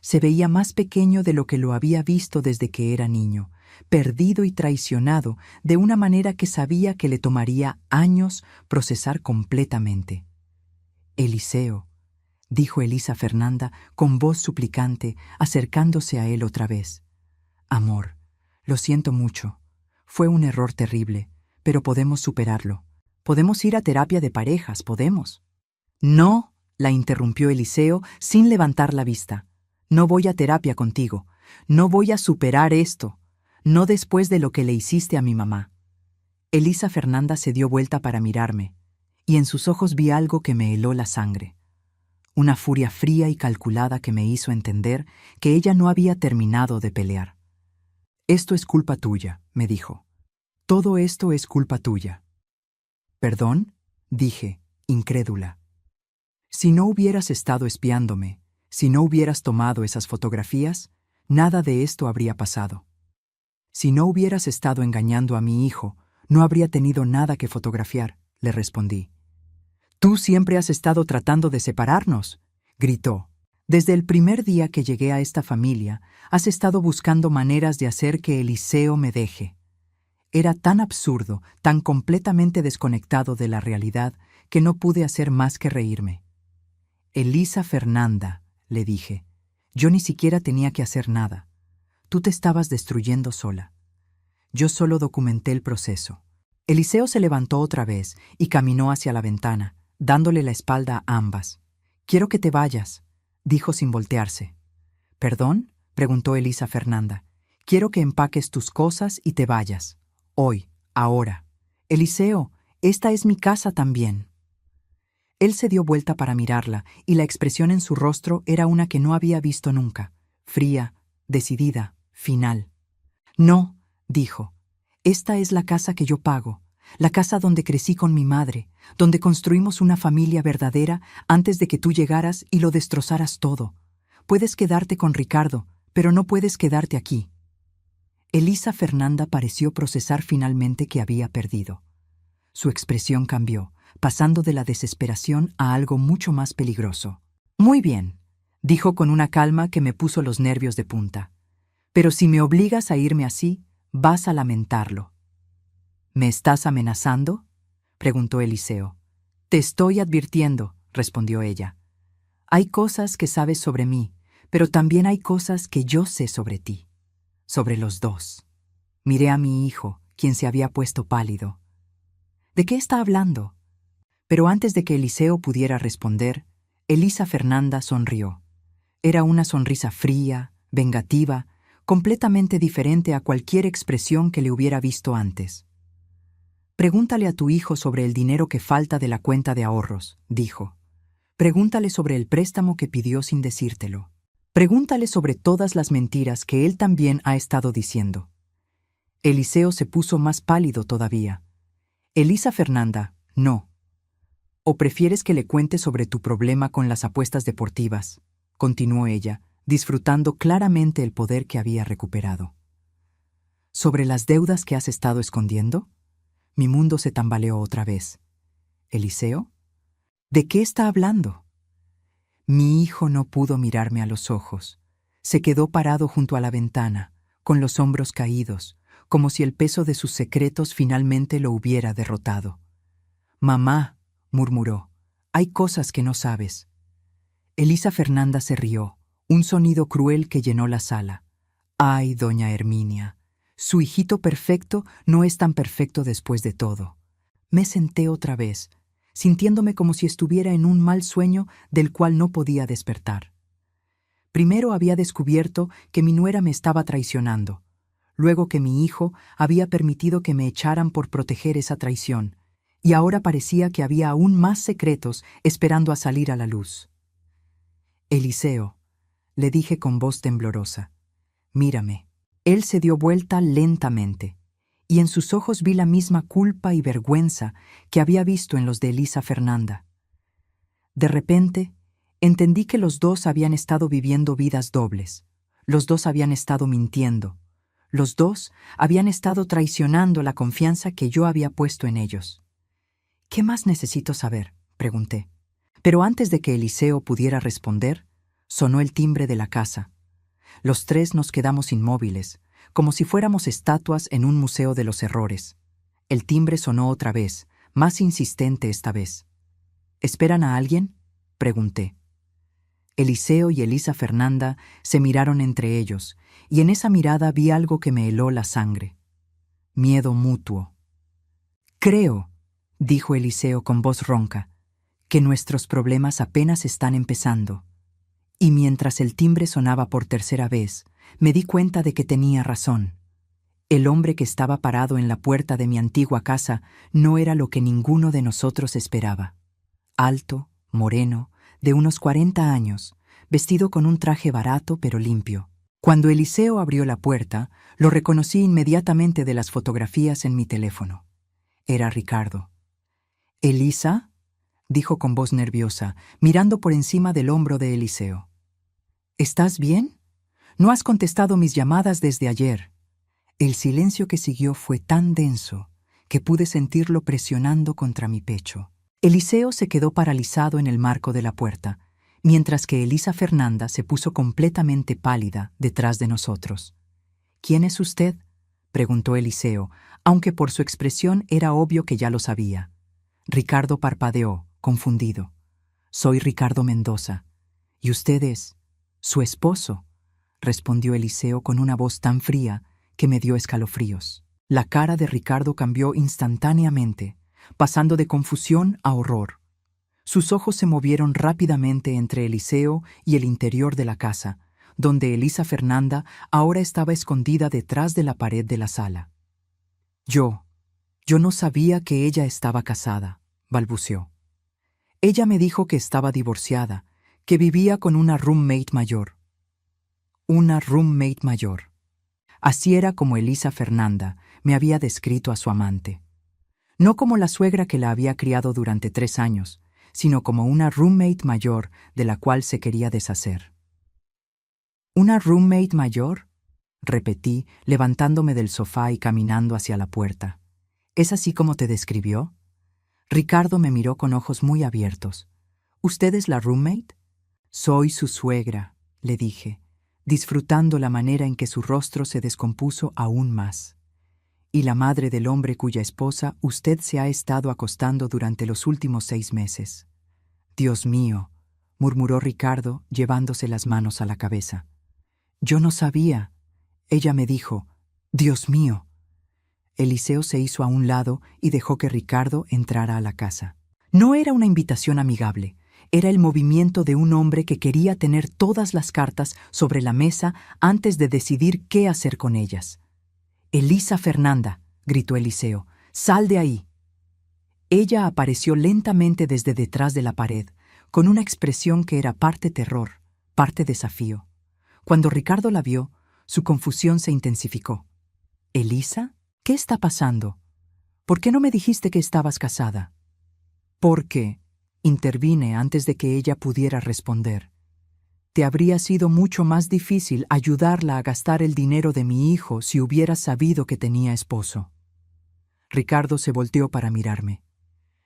Se veía más pequeño de lo que lo había visto desde que era niño, perdido y traicionado de una manera que sabía que le tomaría años procesar completamente. Eliseo, dijo Elisa Fernanda con voz suplicante, acercándose a él otra vez. Amor, lo siento mucho. Fue un error terrible, pero podemos superarlo. Podemos ir a terapia de parejas, podemos. No, la interrumpió Eliseo sin levantar la vista. No voy a terapia contigo. No voy a superar esto. No después de lo que le hiciste a mi mamá. Elisa Fernanda se dio vuelta para mirarme, y en sus ojos vi algo que me heló la sangre. Una furia fría y calculada que me hizo entender que ella no había terminado de pelear. Esto es culpa tuya, me dijo. Todo esto es culpa tuya. ¿Perdón? Dije, incrédula. Si no hubieras estado espiándome, si no hubieras tomado esas fotografías, nada de esto habría pasado. Si no hubieras estado engañando a mi hijo, no habría tenido nada que fotografiar, le respondí. Tú siempre has estado tratando de separarnos, gritó. Desde el primer día que llegué a esta familia, has estado buscando maneras de hacer que Eliseo me deje. Era tan absurdo, tan completamente desconectado de la realidad, que no pude hacer más que reírme. Elisa Fernanda, le dije, yo ni siquiera tenía que hacer nada. Tú te estabas destruyendo sola. Yo solo documenté el proceso. Eliseo se levantó otra vez y caminó hacia la ventana, dándole la espalda a ambas. Quiero que te vayas, dijo sin voltearse. ¿Perdón? Preguntó Elisa Fernanda. Quiero que empaques tus cosas y te vayas. Hoy, ahora. Eliseo, esta es mi casa también. Él se dio vuelta para mirarla, y la expresión en su rostro era una que no había visto nunca, fría, decidida, final. No, dijo. Esta es la casa que yo pago, la casa donde crecí con mi madre, donde construimos una familia verdadera antes de que tú llegaras y lo destrozaras todo. Puedes quedarte con Ricardo, pero no puedes quedarte aquí. Elisa Fernanda pareció procesar finalmente que había perdido. Su expresión cambió, pasando de la desesperación a algo mucho más peligroso. «Muy bien», dijo con una calma que me puso los nervios de punta. «Pero si me obligas a irme así, vas a lamentarlo». «¿Me estás amenazando?», preguntó Eliseo. «Te estoy advirtiendo», respondió ella. «Hay cosas que sabes sobre mí, pero también hay cosas que yo sé sobre ti. Sobre los dos». Miré a mi hijo, quien se había puesto pálido. «¿De qué está hablando?». Pero antes de que Eliseo pudiera responder, Elisa Fernanda sonrió. Era una sonrisa fría, vengativa, completamente diferente a cualquier expresión que le hubiera visto antes. «Pregúntale a tu hijo sobre el dinero que falta de la cuenta de ahorros», dijo. «Pregúntale sobre el préstamo que pidió sin decírtelo. Pregúntale sobre todas las mentiras que él también ha estado diciendo». Eliseo se puso más pálido todavía. «Elisa Fernanda, no. ¿O prefieres que le cuente sobre tu problema con las apuestas deportivas?», continuó ella, disfrutando claramente el poder que había recuperado. «¿Sobre las deudas que has estado escondiendo?». Mi mundo se tambaleó otra vez. «¿Eliseo? ¿De qué está hablando?». Mi hijo no pudo mirarme a los ojos. Se quedó parado junto a la ventana, con los hombros caídos, como si el peso de sus secretos finalmente lo hubiera derrotado. «Mamá», murmuró, «hay cosas que no sabes». Elisa Fernanda se rió, un sonido cruel que llenó la sala. «Ay, doña Herminia, su hijito perfecto no es tan perfecto después de todo». Me senté otra vez, sintiéndome como si estuviera en un mal sueño del cual no podía despertar. Primero había descubierto que mi nuera me estaba traicionando, luego que mi hijo había permitido que me echaran por proteger esa traición, y ahora parecía que había aún más secretos esperando a salir a la luz. «Eliseo», le dije con voz temblorosa, «mírame». Él se dio vuelta lentamente, y en sus ojos vi la misma culpa y vergüenza que había visto en los de Elisa Fernanda. De repente, entendí que los dos habían estado viviendo vidas dobles. Los dos habían estado mintiendo. Los dos habían estado traicionando la confianza que yo había puesto en ellos. «¿Qué más necesito saber?», pregunté. Pero antes de que Eliseo pudiera responder, sonó el timbre de la casa. Los tres nos quedamos inmóviles, como si fuéramos estatuas en un museo de los errores. El timbre sonó otra vez, más insistente esta vez. «¿Esperan a alguien?», pregunté. Eliseo y Elisa Fernanda se miraron entre ellos, y en esa mirada vi algo que me heló la sangre. Miedo mutuo. «Creo», dijo Eliseo con voz ronca, «que nuestros problemas apenas están empezando». Y mientras el timbre sonaba por tercera vez, me di cuenta de que tenía razón. El hombre que estaba parado en la puerta de mi antigua casa no era lo que ninguno de nosotros esperaba. Alto, moreno, de unos 40 años, vestido con un traje barato pero limpio. Cuando Eliseo abrió la puerta, lo reconocí inmediatamente de las fotografías en mi teléfono. Era Ricardo. «¿Elisa?», dijo con voz nerviosa, mirando por encima del hombro de Eliseo. «¿Estás bien? No has contestado mis llamadas desde ayer». El silencio que siguió fue tan denso que pude sentirlo presionando contra mi pecho. Eliseo se quedó paralizado en el marco de la puerta, mientras que Elisa Fernanda se puso completamente pálida detrás de nosotros. «¿Quién es usted?», preguntó Eliseo, aunque por su expresión era obvio que ya lo sabía. Ricardo parpadeó, confundido. «Soy Ricardo Mendoza. ¿Y usted es?» «Su esposo», respondió Eliseo con una voz tan fría que me dio escalofríos. La cara de Ricardo cambió instantáneamente, pasando de confusión a horror. Sus ojos se movieron rápidamente entre Eliseo y el interior de la casa, donde Elisa Fernanda ahora estaba escondida detrás de la pared de la sala. Yo no sabía que ella estaba casada», balbuceó. «Ella me dijo que estaba divorciada, que vivía con una roommate mayor». Una roommate mayor. Así era como Elisa Fernanda me había descrito a su amante. No como la suegra que la había criado durante 3 años, sino como una roommate mayor de la cual se quería deshacer. ¿Una roommate mayor?, repetí, levantándome del sofá y caminando hacia la puerta. ¿Es así como te describió? Ricardo me miró con ojos muy abiertos. ¿Usted es la roommate? Soy su suegra, le dije, disfrutando la manera en que su rostro se descompuso aún más. Y la madre del hombre cuya esposa usted se ha estado acostando durante los últimos 6 meses. Dios mío, murmuró Ricardo, llevándose las manos a la cabeza. Yo no sabía. Ella me dijo, Dios mío. Eliseo se hizo a un lado y dejó que Ricardo entrara a la casa. No era una invitación amigable, era el movimiento de un hombre que quería tener todas las cartas sobre la mesa antes de decidir qué hacer con ellas. «Elisa Fernanda», gritó Eliseo, «sal de ahí». Ella apareció lentamente desde detrás de la pared, con una expresión que era parte terror, parte desafío. Cuando Ricardo la vio, su confusión se intensificó. «¿Elisa? ¿Qué está pasando? ¿Por qué no me dijiste que estabas casada?» «Porque», intervine antes de que ella pudiera responder, «te habría sido mucho más difícil ayudarla a gastar el dinero de mi hijo si hubieras sabido que tenía esposo». Ricardo se volteó para mirarme.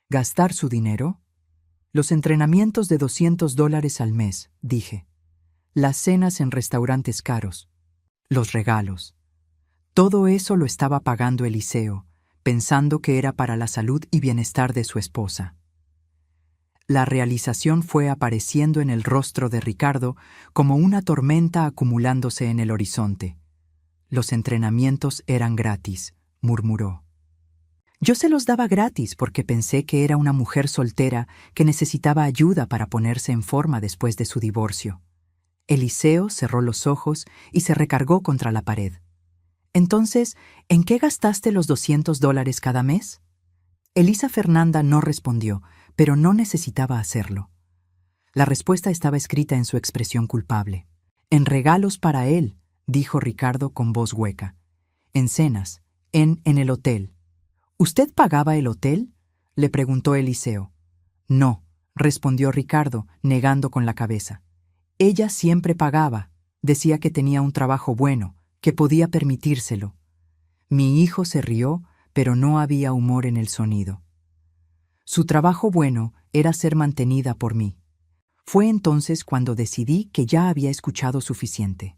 ¿Gastar su dinero? Los entrenamientos de $200 al mes, dije. Las cenas en restaurantes caros. Los regalos. Todo eso lo estaba pagando Eliseo, pensando que era para la salud y bienestar de su esposa. La realización fue apareciendo en el rostro de Ricardo como una tormenta acumulándose en el horizonte. Los entrenamientos eran gratis, murmuró. Yo se los daba gratis porque pensé que era una mujer soltera que necesitaba ayuda para ponerse en forma después de su divorcio. Eliseo cerró los ojos y se recargó contra la pared. Entonces, ¿en qué gastaste los $200 cada mes? Elisa Fernanda no respondió, pero no necesitaba hacerlo. La respuesta estaba escrita en su expresión culpable. En regalos para él, dijo Ricardo con voz hueca. En cenas, en el hotel. ¿Usted pagaba el hotel?, le preguntó Eliseo. No, respondió Ricardo, negando con la cabeza. Ella siempre pagaba, decía que tenía un trabajo bueno, que podía permitírselo. Mi hijo se rió, pero no había humor en el sonido. Su trabajo bueno era ser mantenida por mí. Fue entonces cuando decidí que ya había escuchado suficiente.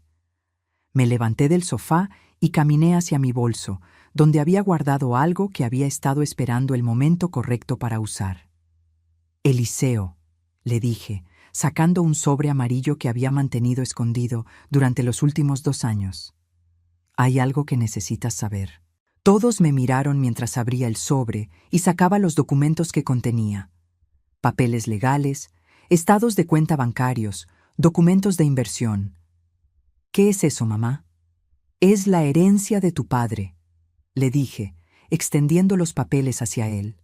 Me levanté del sofá y caminé hacia mi bolso, donde había guardado algo que había estado esperando el momento correcto para usar. Eliseo, le dije, sacando un sobre amarillo que había mantenido escondido durante los últimos 2 años. Hay algo que necesitas saber. Todos me miraron mientras abría el sobre y sacaba los documentos que contenía. Papeles legales, estados de cuenta bancarios, documentos de inversión. ¿Qué es eso, mamá? Es la herencia de tu padre, le dije, extendiendo los papeles hacia él.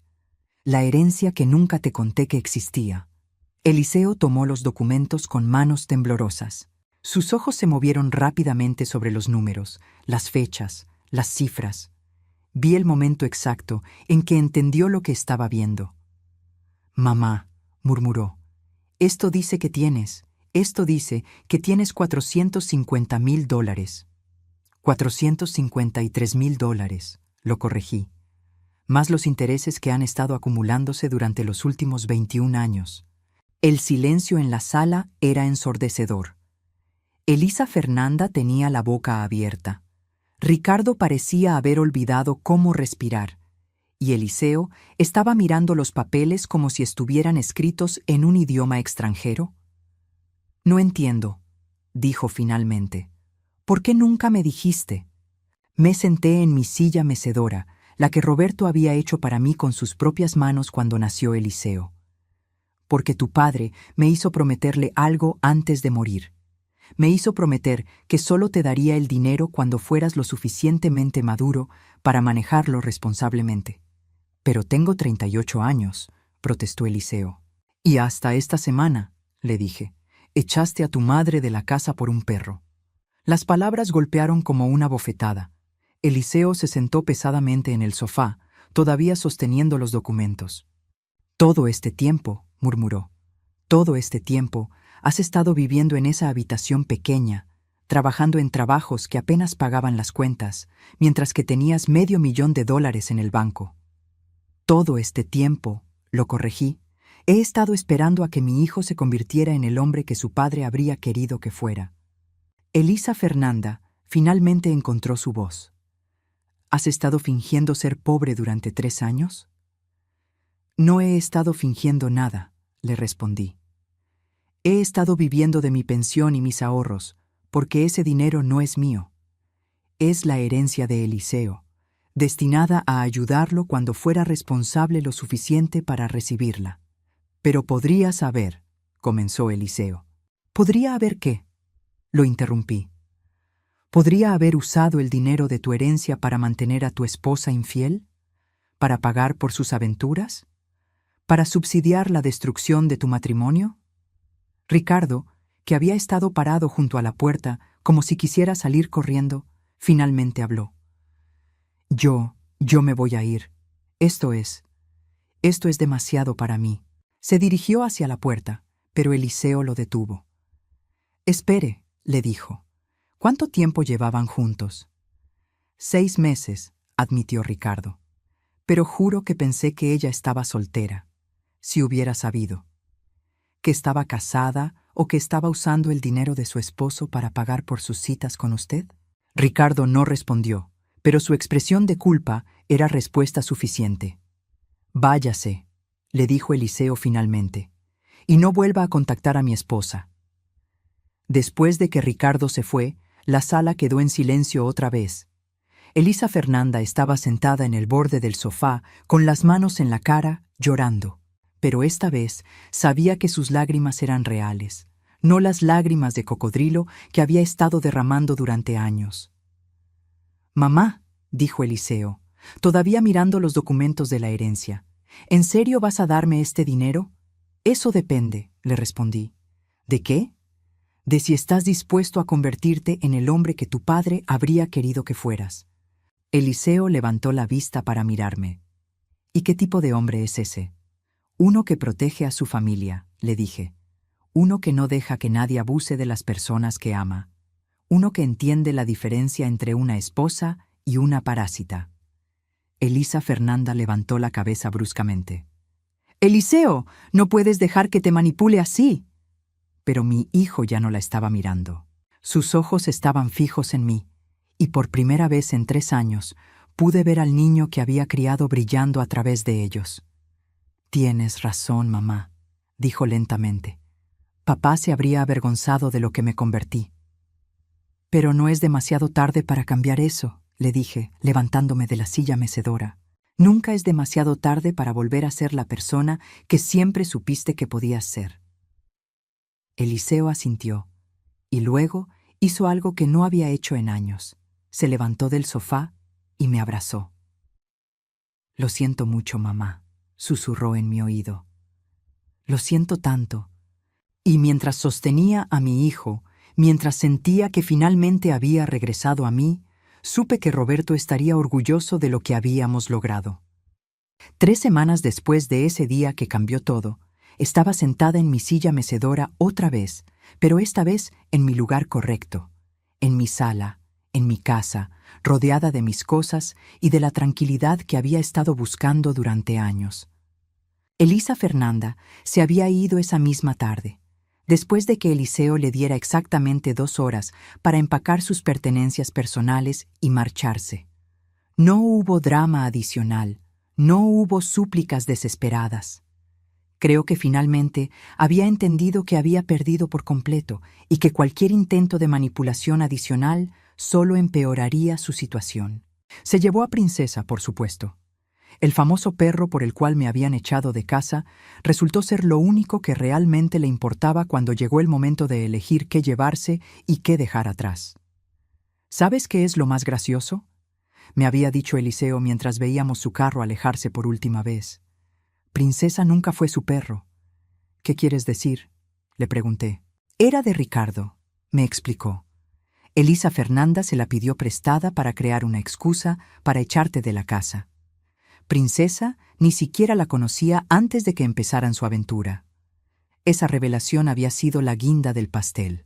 La herencia que nunca te conté que existía. Eliseo tomó los documentos con manos temblorosas. Sus ojos se movieron rápidamente sobre los números, las fechas, las cifras. Vi el momento exacto en que entendió lo que estaba viendo. «Mamá», murmuró, esto dice que tienes $450,000. $453,000, lo corregí, más los intereses que han estado acumulándose durante los últimos 21 años. El silencio en la sala era ensordecedor. Elisa Fernanda tenía la boca abierta. Ricardo parecía haber olvidado cómo respirar, y Eliseo estaba mirando los papeles como si estuvieran escritos en un idioma extranjero. «No entiendo», dijo finalmente. «¿Por qué nunca me dijiste?» Me senté en mi silla mecedora, la que Roberto había hecho para mí con sus propias manos cuando nació Eliseo. «Porque tu padre me hizo prometerle algo antes de morir. Me hizo prometer que solo te daría el dinero cuando fueras lo suficientemente maduro para manejarlo responsablemente». «Pero tengo 38 años», protestó Eliseo. «Y hasta esta semana», le dije, «echaste a tu madre de la casa por un perro». Las palabras golpearon como una bofetada. Eliseo se sentó pesadamente en el sofá, todavía sosteniendo los documentos. «Todo este tiempo», murmuró, «todo este tiempo has estado viviendo en esa habitación pequeña, trabajando en trabajos que apenas pagaban las cuentas, mientras que tenías $500,000 en el banco. Todo este tiempo», lo corregí, «he estado esperando a que mi hijo se convirtiera en el hombre que su padre habría querido que fuera». Elisa Fernanda finalmente encontró su voz. «¿Has estado fingiendo ser pobre durante 3 años?» «No he estado fingiendo nada», le respondí. «He estado viviendo de mi pensión y mis ahorros, porque ese dinero no es mío. Es la herencia de Eliseo, destinada a ayudarlo cuando fuera responsable lo suficiente para recibirla». «Pero podrías haber», comenzó Eliseo. «¿Podría haber qué?», lo interrumpí. «¿Podría haber usado el dinero de tu herencia para mantener a tu esposa infiel? ¿Para pagar por sus aventuras? ¿Para subsidiar la destrucción de tu matrimonio?» Ricardo, que había estado parado junto a la puerta como si quisiera salir corriendo, finalmente habló. Yo me voy a ir. Esto es demasiado para mí». Se dirigió hacia la puerta, pero Eliseo lo detuvo. «Espere», le dijo. «¿Cuánto tiempo llevaban juntos?» 6 meses, admitió Ricardo. «Pero juro que pensé que ella estaba soltera. Si hubiera sabido. ¿Que estaba casada o que estaba usando el dinero de su esposo para pagar por sus citas con usted?» Ricardo no respondió, pero su expresión de culpa era respuesta suficiente. «Váyase», le dijo Eliseo finalmente, «y no vuelva a contactar a mi esposa». Después de que Ricardo se fue, la sala quedó en silencio otra vez. Elisa Fernanda estaba sentada en el borde del sofá, con las manos en la cara, llorando. Pero esta vez sabía que sus lágrimas eran reales, no las lágrimas de cocodrilo que había estado derramando durante años. «Mamá», dijo Eliseo, todavía mirando los documentos de la herencia, «¿en serio vas a darme este dinero?» «Eso depende», le respondí. «¿De qué?» «De si estás dispuesto a convertirte en el hombre que tu padre habría querido que fueras». Eliseo levantó la vista para mirarme. «¿Y qué tipo de hombre es ese?» «Uno que protege a su familia», le dije. «Uno que no deja que nadie abuse de las personas que ama. Uno que entiende la diferencia entre una esposa y una parásita». Elisa Fernanda levantó la cabeza bruscamente. «Eliseo, no puedes dejar que te manipule así». Pero mi hijo ya no la estaba mirando. Sus ojos estaban fijos en mí, y por primera vez en 3 años pude ver al niño que había criado brillando a través de ellos. «Tienes razón, mamá», dijo lentamente. «Papá se habría avergonzado de lo que me convertí». «Pero no es demasiado tarde para cambiar eso», le dije, levantándome de la silla mecedora. «Nunca es demasiado tarde para volver a ser la persona que siempre supiste que podías ser». Eliseo asintió, y luego hizo algo que no había hecho en años. Se levantó del sofá y me abrazó. «Lo siento mucho, mamá», susurró en mi oído. «Lo siento tanto». Y mientras sostenía a mi hijo, mientras sentía que finalmente había regresado a mí, supe que Roberto estaría orgulloso de lo que habíamos logrado. 3 semanas después de ese día que cambió todo, estaba sentada en mi silla mecedora otra vez, pero esta vez en mi lugar correcto, en mi sala, en mi casa, rodeada de mis cosas y de la tranquilidad que había estado buscando durante años. Elisa Fernanda se había ido esa misma tarde, después de que Eliseo le diera exactamente 2 horas para empacar sus pertenencias personales y marcharse. No hubo drama adicional, no hubo súplicas desesperadas. Creo que finalmente había entendido que había perdido por completo y que cualquier intento de manipulación adicional solo empeoraría su situación. Se llevó a Princesa, por supuesto. El famoso perro por el cual me habían echado de casa resultó ser lo único que realmente le importaba cuando llegó el momento de elegir qué llevarse y qué dejar atrás. ¿Sabes qué es lo más gracioso?, me había dicho Eliseo mientras veíamos su carro alejarse por última vez. Princesa nunca fue su perro. «¿Qué quieres decir?», le pregunté. «Era de Ricardo», me explicó. Elisa Fernanda se la pidió prestada para crear una excusa para echarte de la casa. Princesa ni siquiera la conocía antes de que empezaran su aventura. Esa revelación había sido la guinda del pastel.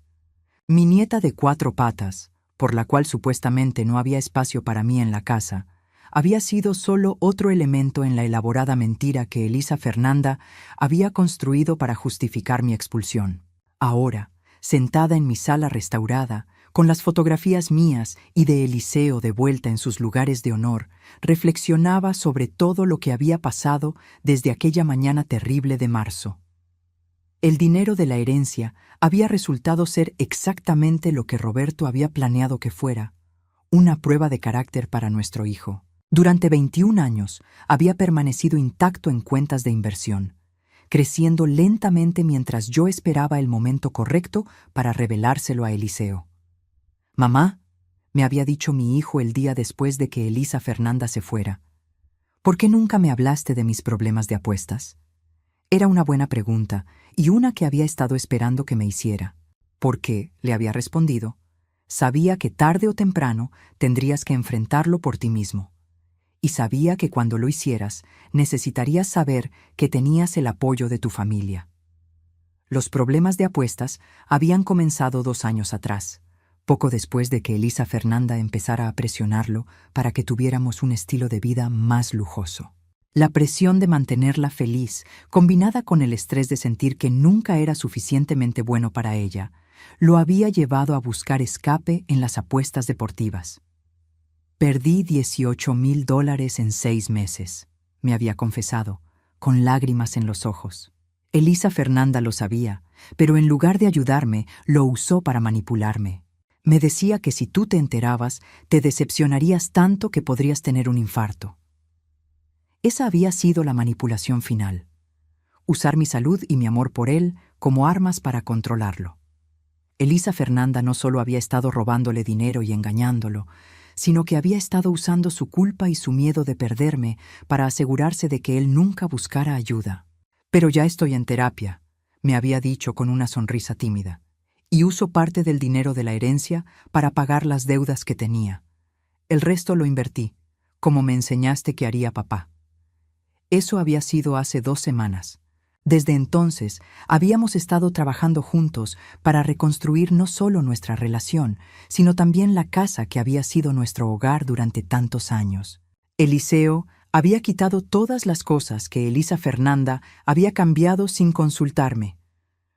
Mi nieta de 4 patas, por la cual supuestamente no había espacio para mí en la casa, había sido solo otro elemento en la elaborada mentira que Elisa Fernanda había construido para justificar mi expulsión. Ahora, sentada en mi sala restaurada, con las fotografías mías y de Eliseo de vuelta en sus lugares de honor, reflexionaba sobre todo lo que había pasado desde aquella mañana terrible de marzo. El dinero de la herencia había resultado ser exactamente lo que Roberto había planeado que fuera, una prueba de carácter para nuestro hijo. Durante 21 años había permanecido intacto en cuentas de inversión, creciendo lentamente mientras yo esperaba el momento correcto para revelárselo a Eliseo. «Mamá», me había dicho mi hijo el día después de que Elisa Fernanda se fuera, «¿por qué nunca me hablaste de mis problemas de apuestas?» Era una buena pregunta y una que había estado esperando que me hiciera, porque, le había respondido, sabía que tarde o temprano tendrías que enfrentarlo por ti mismo. Y sabía que cuando lo hicieras, necesitarías saber que tenías el apoyo de tu familia. Los problemas de apuestas habían comenzado 2 años atrás, poco después de que Elisa Fernanda empezara a presionarlo para que tuviéramos un estilo de vida más lujoso. La presión de mantenerla feliz, combinada con el estrés de sentir que nunca era suficientemente bueno para ella, lo había llevado a buscar escape en las apuestas deportivas. «Perdí $18,000 en 6 meses», me había confesado, con lágrimas en los ojos. Elisa Fernanda lo sabía, pero en lugar de ayudarme, lo usó para manipularme. Me decía que si tú te enterabas, te decepcionarías tanto que podrías tener un infarto. Esa había sido la manipulación final. Usar mi salud y mi amor por él como armas para controlarlo. Elisa Fernanda no solo había estado robándole dinero y engañándolo, sino que había estado usando su culpa y su miedo de perderme para asegurarse de que él nunca buscara ayuda. «Pero ya estoy en terapia», me había dicho con una sonrisa tímida, «y uso parte del dinero de la herencia para pagar las deudas que tenía. El resto lo invertí, como me enseñaste que haría papá». Eso había sido hace 2 semanas. Desde entonces, habíamos estado trabajando juntos para reconstruir no solo nuestra relación, sino también la casa que había sido nuestro hogar durante tantos años. Eliseo había quitado todas las cosas que Elisa Fernanda había cambiado sin consultarme.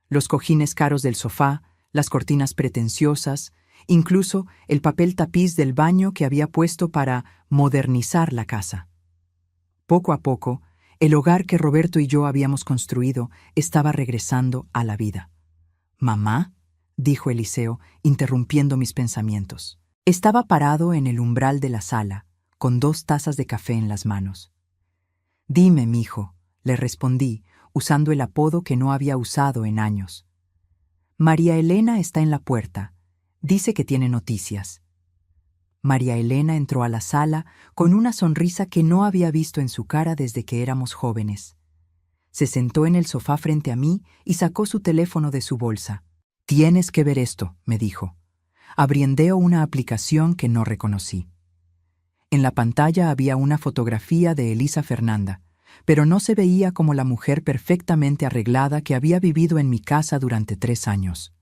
Los cojines caros del sofá, las cortinas pretenciosas, incluso el papel tapiz del baño que había puesto para modernizar la casa. Poco a poco, el hogar que Roberto y yo habíamos construido estaba regresando a la vida. «Mamá», dijo Eliseo, interrumpiendo mis pensamientos. Estaba parado en el umbral de la sala, con 2 tazas de café en las manos. «Dime, mijo», le respondí, usando el apodo que no había usado en años. «María Elena está en la puerta. Dice que tiene noticias». María Elena entró a la sala con una sonrisa que no había visto en su cara desde que éramos jóvenes. Se sentó en el sofá frente a mí y sacó su teléfono de su bolsa. «Tienes que ver esto», me dijo. Abriendeo una aplicación que no reconocí. En la pantalla había una fotografía de Elisa Fernanda, pero no se veía como la mujer perfectamente arreglada que había vivido en mi casa durante 3 años.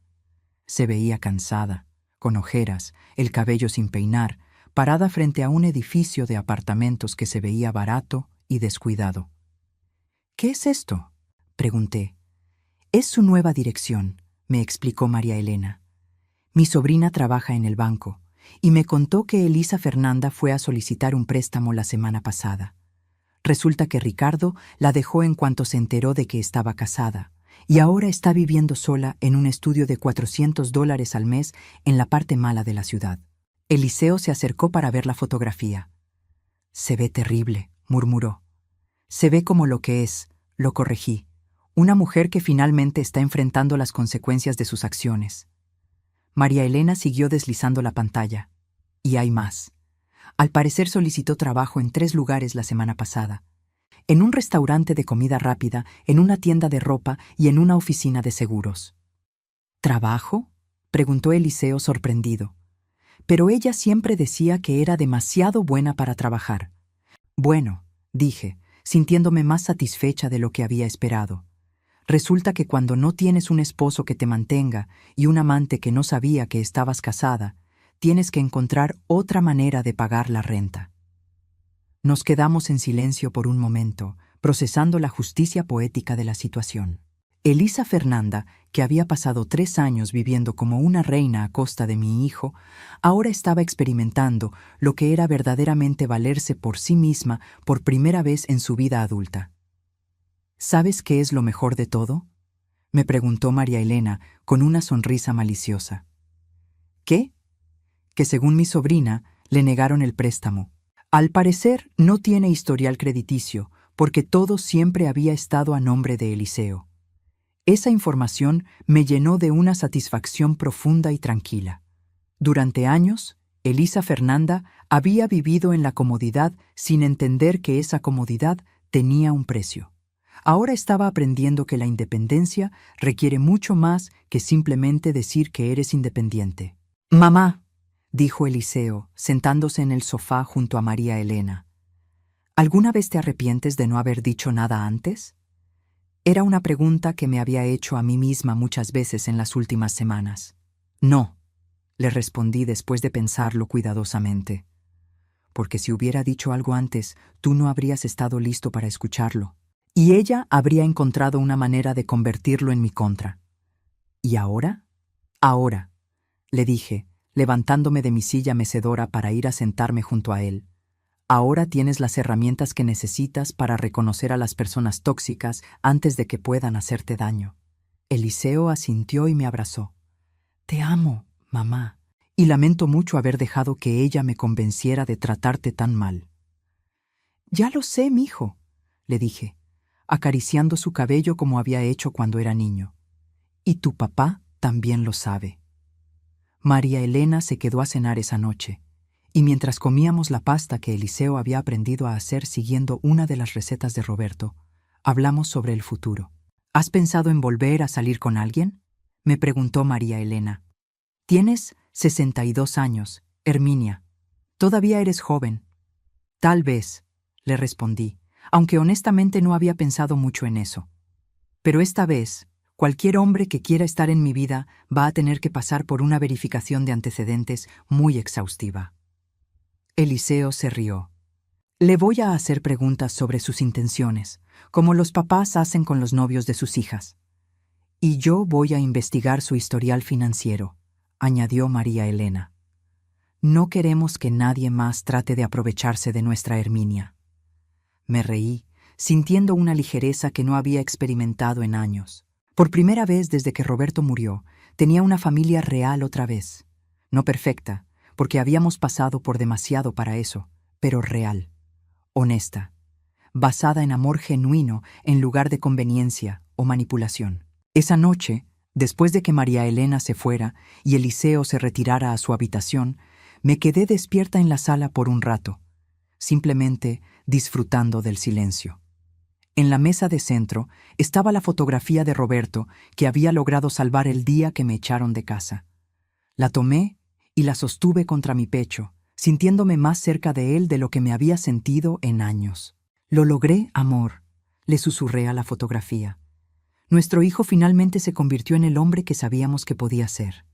Se veía cansada, con ojeras, el cabello sin peinar, parada frente a un edificio de apartamentos que se veía barato y descuidado. «¿Qué es esto?», pregunté. «Es su nueva dirección», me explicó María Elena. «Mi sobrina trabaja en el banco y me contó que Elisa Fernanda fue a solicitar un préstamo la semana pasada. Resulta que Ricardo la dejó en cuanto se enteró de que estaba casada, y ahora está viviendo sola en un estudio de $400 al mes en la parte mala de la ciudad». Eliseo se acercó para ver la fotografía. «Se ve terrible», murmuró. «Se ve como lo que es», lo corregí, una mujer que finalmente está enfrentando las consecuencias de sus acciones. María Elena siguió deslizando la pantalla. «Y hay más. Al parecer solicitó trabajo en 3 lugares la semana pasada. En un restaurante de comida rápida, en una tienda de ropa y en una oficina de seguros». «¿Trabajo?», preguntó Eliseo sorprendido. pero ella siempre decía que era demasiado buena para trabajar. Bueno, dije, sintiéndome más satisfecha de lo que había esperado. Resulta que cuando no tienes un esposo que te mantenga y un amante que no sabía que estabas casada, tienes que encontrar otra manera de pagar la renta. Nos quedamos en silencio por un momento, procesando la justicia poética de la situación. Elisa Fernanda, que había pasado 3 años viviendo como una reina a costa de mi hijo, ahora estaba experimentando lo que era verdaderamente valerse por sí misma por primera vez en su vida adulta. ¿Sabes qué es lo mejor de todo?, me preguntó María Elena con una sonrisa maliciosa. ¿Qué? Que según mi sobrina, le negaron el préstamo. Al parecer, no tiene historial crediticio, porque todo siempre había estado a nombre de Eliseo. Esa información me llenó de una satisfacción profunda y tranquila. Durante años, Elisa Fernanda había vivido en la comodidad sin entender que esa comodidad tenía un precio. Ahora estaba aprendiendo que la independencia requiere mucho más que simplemente decir que eres independiente. «Mamá», dijo Eliseo, sentándose en el sofá junto a María Elena, ¿alguna vez te arrepientes de no haber dicho nada antes? Era una pregunta que me había hecho a mí misma muchas veces en las últimas semanas. No, le respondí después de pensarlo cuidadosamente. Porque si hubiera dicho algo antes, tú no habrías estado listo para escucharlo. Y ella habría encontrado una manera de convertirlo en mi contra. ¿Y ahora? Ahora, le dije, levantándome de mi silla mecedora para ir a sentarme junto a él. Ahora tienes las herramientas que necesitas para reconocer a las personas tóxicas antes de que puedan hacerte daño. Eliseo asintió y me abrazó. Te amo, mamá, y lamento mucho haber dejado que ella me convenciera de tratarte tan mal. Ya lo sé, mijo, le dije, acariciando su cabello como había hecho cuando era niño. Y tu papá también lo sabe. María Elena se quedó a cenar esa noche, y mientras comíamos la pasta que Eliseo había aprendido a hacer siguiendo una de las recetas de Roberto, hablamos sobre el futuro. ¿Has pensado en volver a salir con alguien?, me preguntó María Elena. Tienes 62 años, Herminia. Todavía eres joven. Tal vez, le respondí, aunque honestamente no había pensado mucho en eso. Pero esta vez, cualquier hombre que quiera estar en mi vida va a tener que pasar por una verificación de antecedentes muy exhaustiva. Eliseo se rió. Le voy a hacer preguntas sobre sus intenciones, como los papás hacen con los novios de sus hijas. Y yo voy a investigar su historial financiero, añadió María Elena. No queremos que nadie más trate de aprovecharse de nuestra Herminia. Me reí, sintiendo una ligereza que no había experimentado en años. Por primera vez desde que Roberto murió, tenía una familia real otra vez. No perfecta, porque habíamos pasado por demasiado para eso, pero real, honesta, basada en amor genuino en lugar de conveniencia o manipulación. Esa noche, después de que María Elena se fuera y Eliseo se retirara a su habitación, me quedé despierta en la sala por un rato, simplemente disfrutando del silencio. En la mesa de centro estaba la fotografía de Roberto que había logrado salvar el día que me echaron de casa. La tomé y la sostuve contra mi pecho, sintiéndome más cerca de él de lo que me había sentido en años. Lo logré, amor, le susurré a la fotografía. Nuestro hijo finalmente se convirtió en el hombre que sabíamos que podía ser.